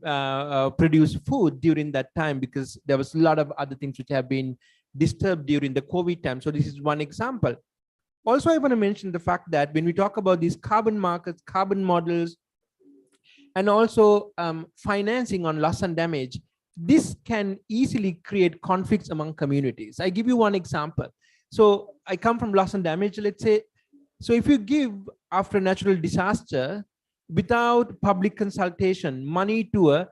produced food during that time, because there was a lot of other things which have been disturbed during the COVID time. So this is one example. Also, I want to mention the fact that when we talk about these carbon markets, carbon models, and also financing on loss and damage, this can easily create conflicts among communities. I give you one example. So I come from loss and damage, let's say. So if you give after a natural disaster, without public consultation, money to a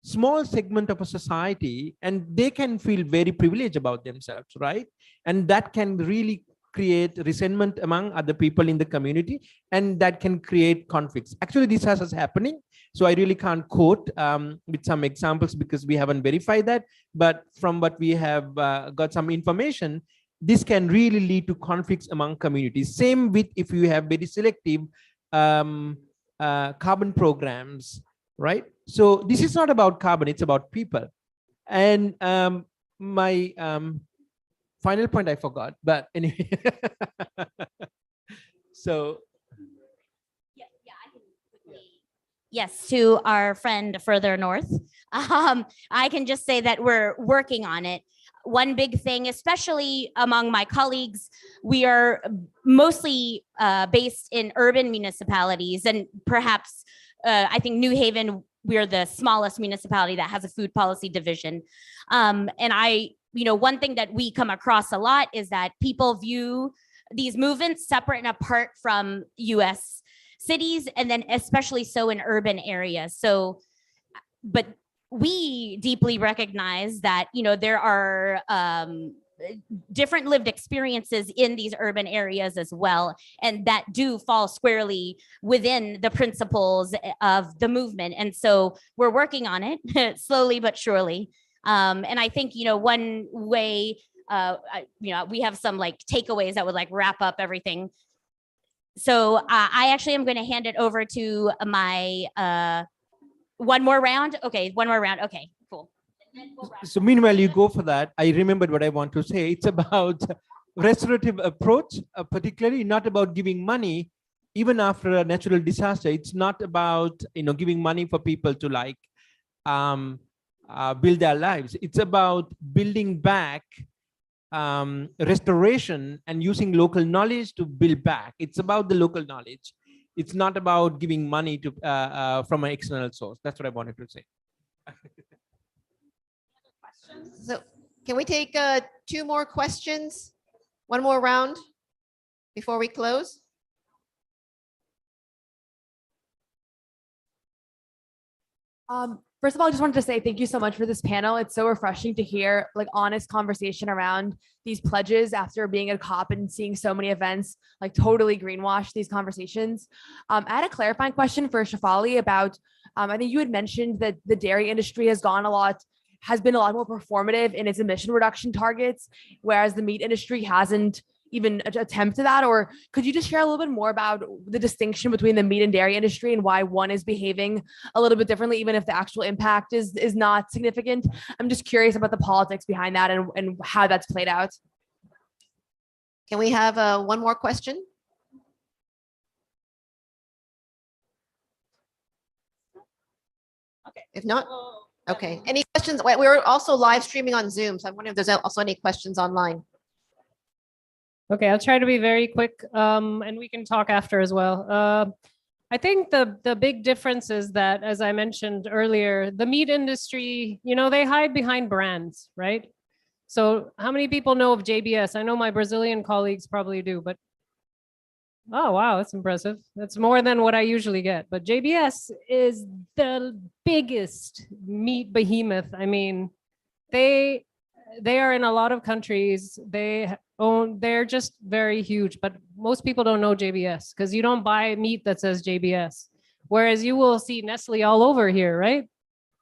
small segment of a society, and they can feel very privileged about themselves, right? And that can really create resentment among other people in the community, and that can create conflicts. Actually, this has happening. So I really can't quote with some examples because we haven't verified that. But from what we have got some information, this can really lead to conflicts among communities. Same with if you have very selective carbon programs, right? So this is not about carbon, it's about people. And my final point I forgot, but anyway. So yes, to our friend further north, I can just say that we're working on it. One big thing, especially among my colleagues, we are mostly based in urban municipalities, and perhaps I think New Haven, we're the smallest municipality that has a food policy division. And one thing that we come across a lot is that people view these movements separate and apart from US cities, and then especially so in urban areas. So, but we deeply recognize that, there are different lived experiences in these urban areas as well, and that do fall squarely within the principles of the movement. And so we're working on it slowly but surely. And I think, one way, we have some like takeaways that would like wrap up everything. So I actually am going to hand it over to my one more round. Okay, one more round. Okay, cool. So meanwhile, you go for that. I remembered what I want to say. It's about restorative approach, particularly not about giving money even after a natural disaster. It's not about giving money for people to build their lives. It's about building back, restoration, and using local knowledge to build back. It's about the local knowledge. It's not about giving money to from an external source. That's what I wanted to say. So can we take 2 more questions? One more round before we close? First of all, I just wanted to say thank you so much for this panel. It's so refreshing to hear like honest conversation around these pledges after being a COP and seeing so many events like totally greenwash these conversations. I had a clarifying question for Shafali about, I think you had mentioned that the dairy industry has been a lot more performative in its emission reduction targets, whereas the meat industry hasn't even attempted that. Or could you just share a little bit more about the distinction between the meat and dairy industry and why one is behaving a little bit differently, even if the actual impact is not significant? I'm just curious about the politics behind that and how that's played out. Can we have one more question? Okay, if not, okay. Any questions? We're also live streaming on Zoom, so I'm wondering if there's also any questions online. Okay, I'll try to be very quick, and we can talk after as well. I think the big difference is that, as I mentioned earlier, the meat industry, they hide behind brands, right? So how many people know of JBS? I know my Brazilian colleagues probably do, but oh, wow, that's impressive. That's more than what I usually get. But JBS is the biggest meat behemoth. I mean, they are in a lot of countries. They're just very huge, but most people don't know JBS because you don't buy meat that says JBS. Whereas you will see Nestle all over here, right?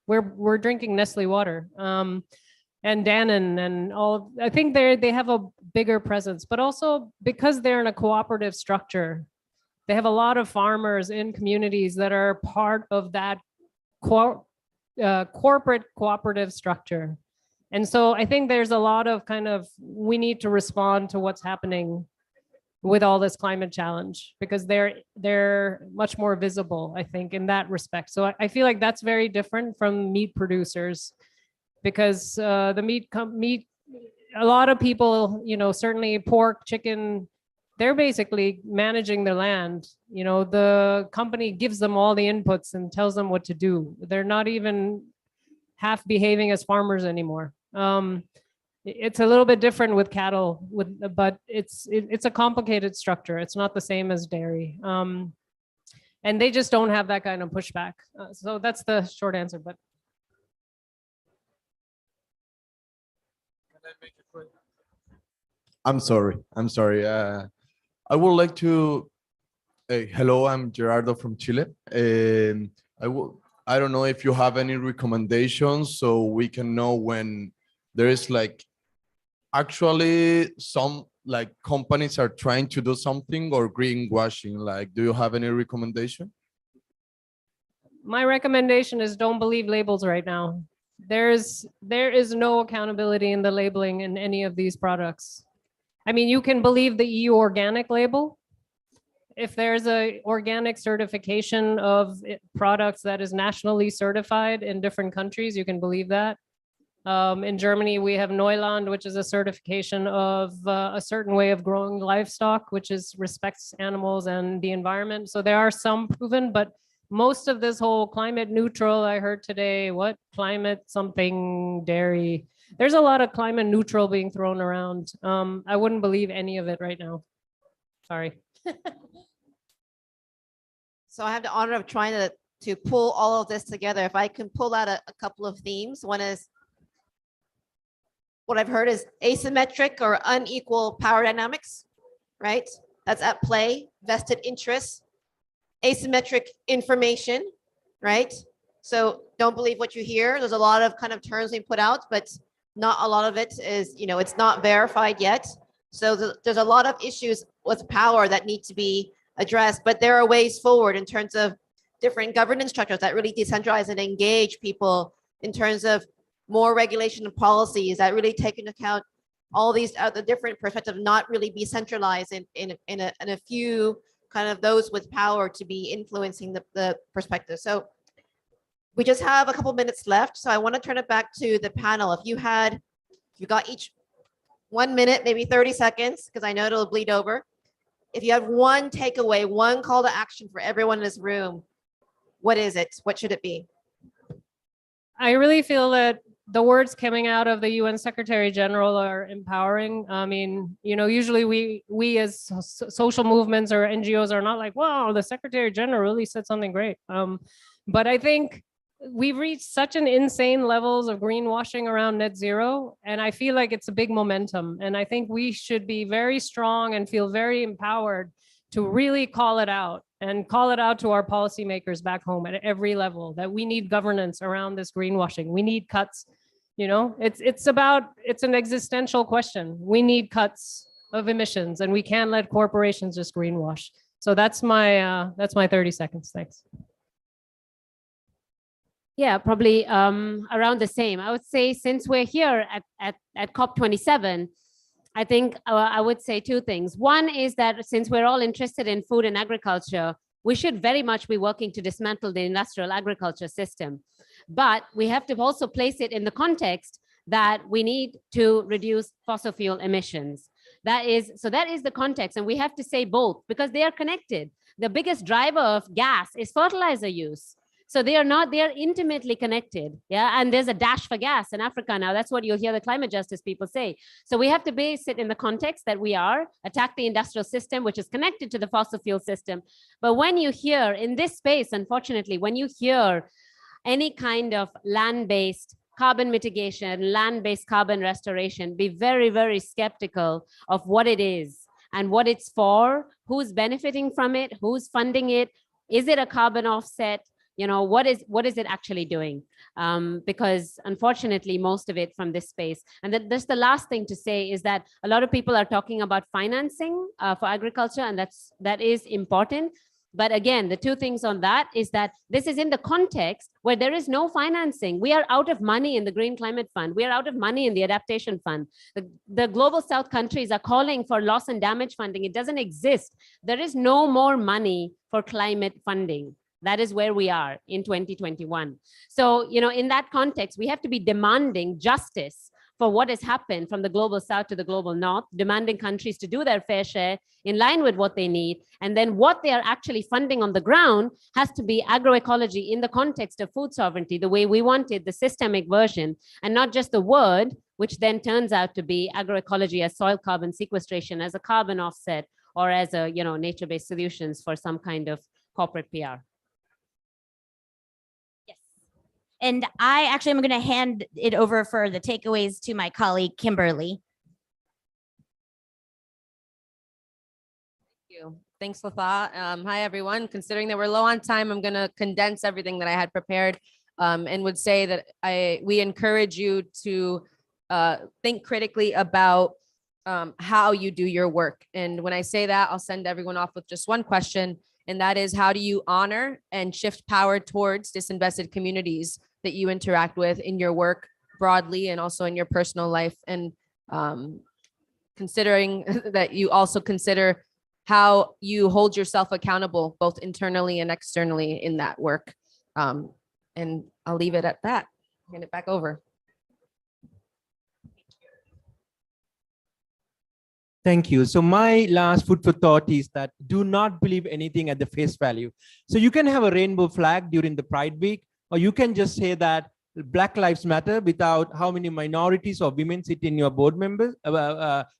We're drinking Nestle water. And Dannon and all. I think they have a bigger presence, but also because they're in a cooperative structure, they have a lot of farmers in communities that are part of that corporate cooperative structure. And so I think there's a lot of we need to respond to what's happening with all this climate challenge because they're much more visible, I think, in that respect. So I feel like that's very different from meat producers because the meat, a lot of people, certainly pork, chicken, they're basically managing their land. The company gives them all the inputs and tells them what to do. They're not even half behaving as farmers anymore. It's a little bit different with cattle, but it's a complicated structure. It's not the same as dairy, and they just don't have that kind of pushback. So that's the short answer. But I'm sorry. I would like to. Hello, I'm Gerardo from Chile. I don't know if you have any recommendations so we can know when there is actually some companies are trying to do something or greenwashing. Do you have any recommendation? my recommendation is don't believe labels right now. There is no accountability in the labeling in any of these products. I mean, you can believe the EU organic label. If there's a organic certification of products that is nationally certified in different countries, you can believe that. In Germany, we have Neuland, which is a certification of a certain way of growing livestock, which respects animals and the environment. So there are some proven, but most of this whole climate neutral, I heard today, what climate something dairy. There's a lot of climate neutral being thrown around. I wouldn't believe any of it right now. Sorry. So I have the honor of trying to pull all of this together. If I can pull out a couple of themes. One is what I've heard is asymmetric or unequal power dynamics, right? That's at play, vested interests, asymmetric information, right? So don't believe what you hear. There's a lot of kind of terms being put out, but not a lot of it is, it's not verified yet. So there's a lot of issues with power that need to be addressed, but there are ways forward in terms of different governance structures that really decentralize and engage people in terms of more regulation and policies that really take into account all these other different perspectives, not really be centralized in a few kind of those with power to be influencing the perspective. So We just have a couple minutes left, so I want to turn it back to the panel. If you got each 1 minute, maybe 30 seconds, because I know it'll bleed over. If you have one takeaway, one call to action for everyone in this room, what is it? What should it be? I really feel that the words coming out of the UN Secretary General are empowering. I mean, usually we as social movements or NGOs are not like, wow, the Secretary General really said something great. But I think we've reached such an insane levels of greenwashing around net zero, and I feel like it's a big momentum. And I think we should be very strong and feel very empowered to really call it out and call it out to our policymakers back home at every level that we need governance around this greenwashing. We need cuts. It's an existential question. We need cuts of emissions, and we can't let corporations just greenwash. So that's my 30 seconds. Thanks. Yeah, probably around the same. I would say since we're here at COP27, I think I would say two things. One is that since we're all interested in food and agriculture, we should very much be working to dismantle the industrial agriculture system. But we have to also place it in the context that we need to reduce fossil fuel emissions. That is the context, and we have to say both because they are connected. The biggest driver of gas is fertilizer use. So they are intimately connected. Yeah. And there's a dash for gas in Africa now. That's what you'll hear the climate justice people say. So we have to base it in the context that we attack the industrial system, which is connected to the fossil fuel system. But when you hear in this space, unfortunately, when you hear any kind of land-based carbon mitigation, land-based carbon restoration, be very, very skeptical of what it is and what it's for, who's benefiting from it, who's funding it, is it a carbon offset? What is it actually doing? Because unfortunately, most of it from this space. And that's the last thing to say is that a lot of people are talking about financing for agriculture, and that is important. But again, the two things on that is that this is in the context where there is no financing. We are out of money in the Green Climate Fund. We are out of money in the Adaptation Fund. The Global South countries are calling for loss and damage funding. It doesn't exist. There is no more money for climate funding. That is where we are in 2021. So, in that context, we have to be demanding justice for what has happened from the global south to the global north, demanding countries to do their fair share in line with what they need. And then what they are actually funding on the ground has to be agroecology in the context of food sovereignty, the way we wanted, the systemic version, and not just the word, which then turns out to be agroecology as soil carbon sequestration, as a carbon offset, or as a, nature-based solutions for some kind of corporate PR. And I'm going to hand it over for the takeaways to my colleague, Kimberly. Thank you. Thanks, Latha. Hi, everyone. Considering that we're low on time, I'm going to condense everything that I had prepared and would say that we encourage you to think critically about how you do your work. And when I say that, I'll send everyone off with just one question. And that is, how do you honor and shift power towards disinvested communities that you interact with in your work broadly and also in your personal life? And considering that you also consider how you hold yourself accountable, both internally and externally in that work. And I'll leave it at that. Hand it back over. Thank you. So my last food for thought is that do not believe anything at the face value. So you can have a rainbow flag during the Pride Week, or you can just say that Black Lives Matter without how many minorities or women sit in your board members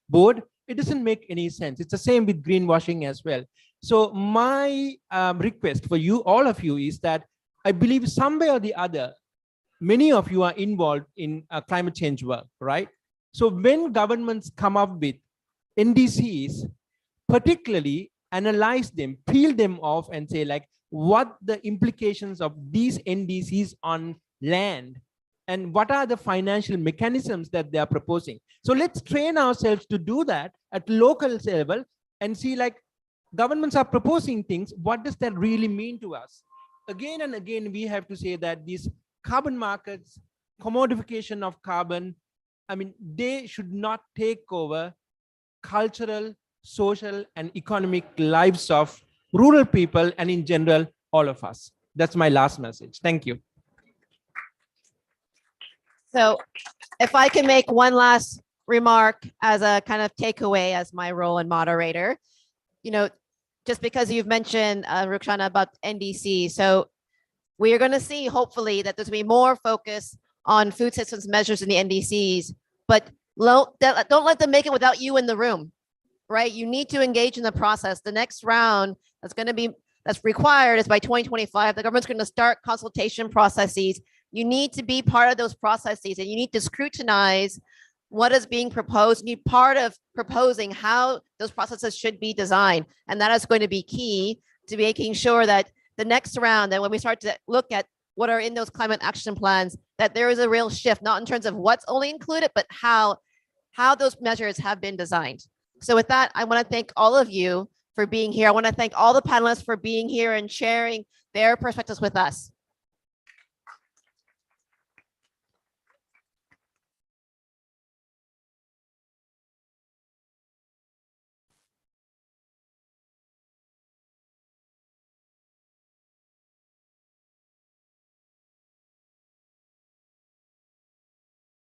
board. It doesn't make any sense. It's the same with greenwashing as well. So my request for you, all of you, is that I believe some way or the other, many of you are involved in climate change work, right? So when governments come up with NDCs, particularly analyze them, peel them off and say like, what the implications of these NDCs on land and what are the financial mechanisms that they are proposing. So let's train ourselves to do that at local level and see like governments are proposing things. What does that really mean to us? Again and again, we have to say that these carbon markets, commodification of carbon, they should not take over cultural, social, and economic lives of rural people and in general, all of us. That's my last message. Thank you. So if I can make one last remark as a kind of takeaway as my role in moderator, just because you've mentioned, Rukhsana, about NDC. So we are going to see, hopefully, that there's going to be more focus on food systems measures in the NDCs, but don't let them make it without you in the room, right? You need to engage in the process. The next round that's required is by 2025. The government's going to start consultation processes. You need to be part of those processes, and you need to scrutinize what is being proposed. You need part of proposing how those processes should be designed. And that is going to be key to making sure that the next round, and when we start to look at what are in those climate action plans, that there is a real shift, not in terms of what's only included, but how those measures have been designed. So with that, I want to thank all of you for being here. I want to thank all the panelists for being here and sharing their perspectives with us.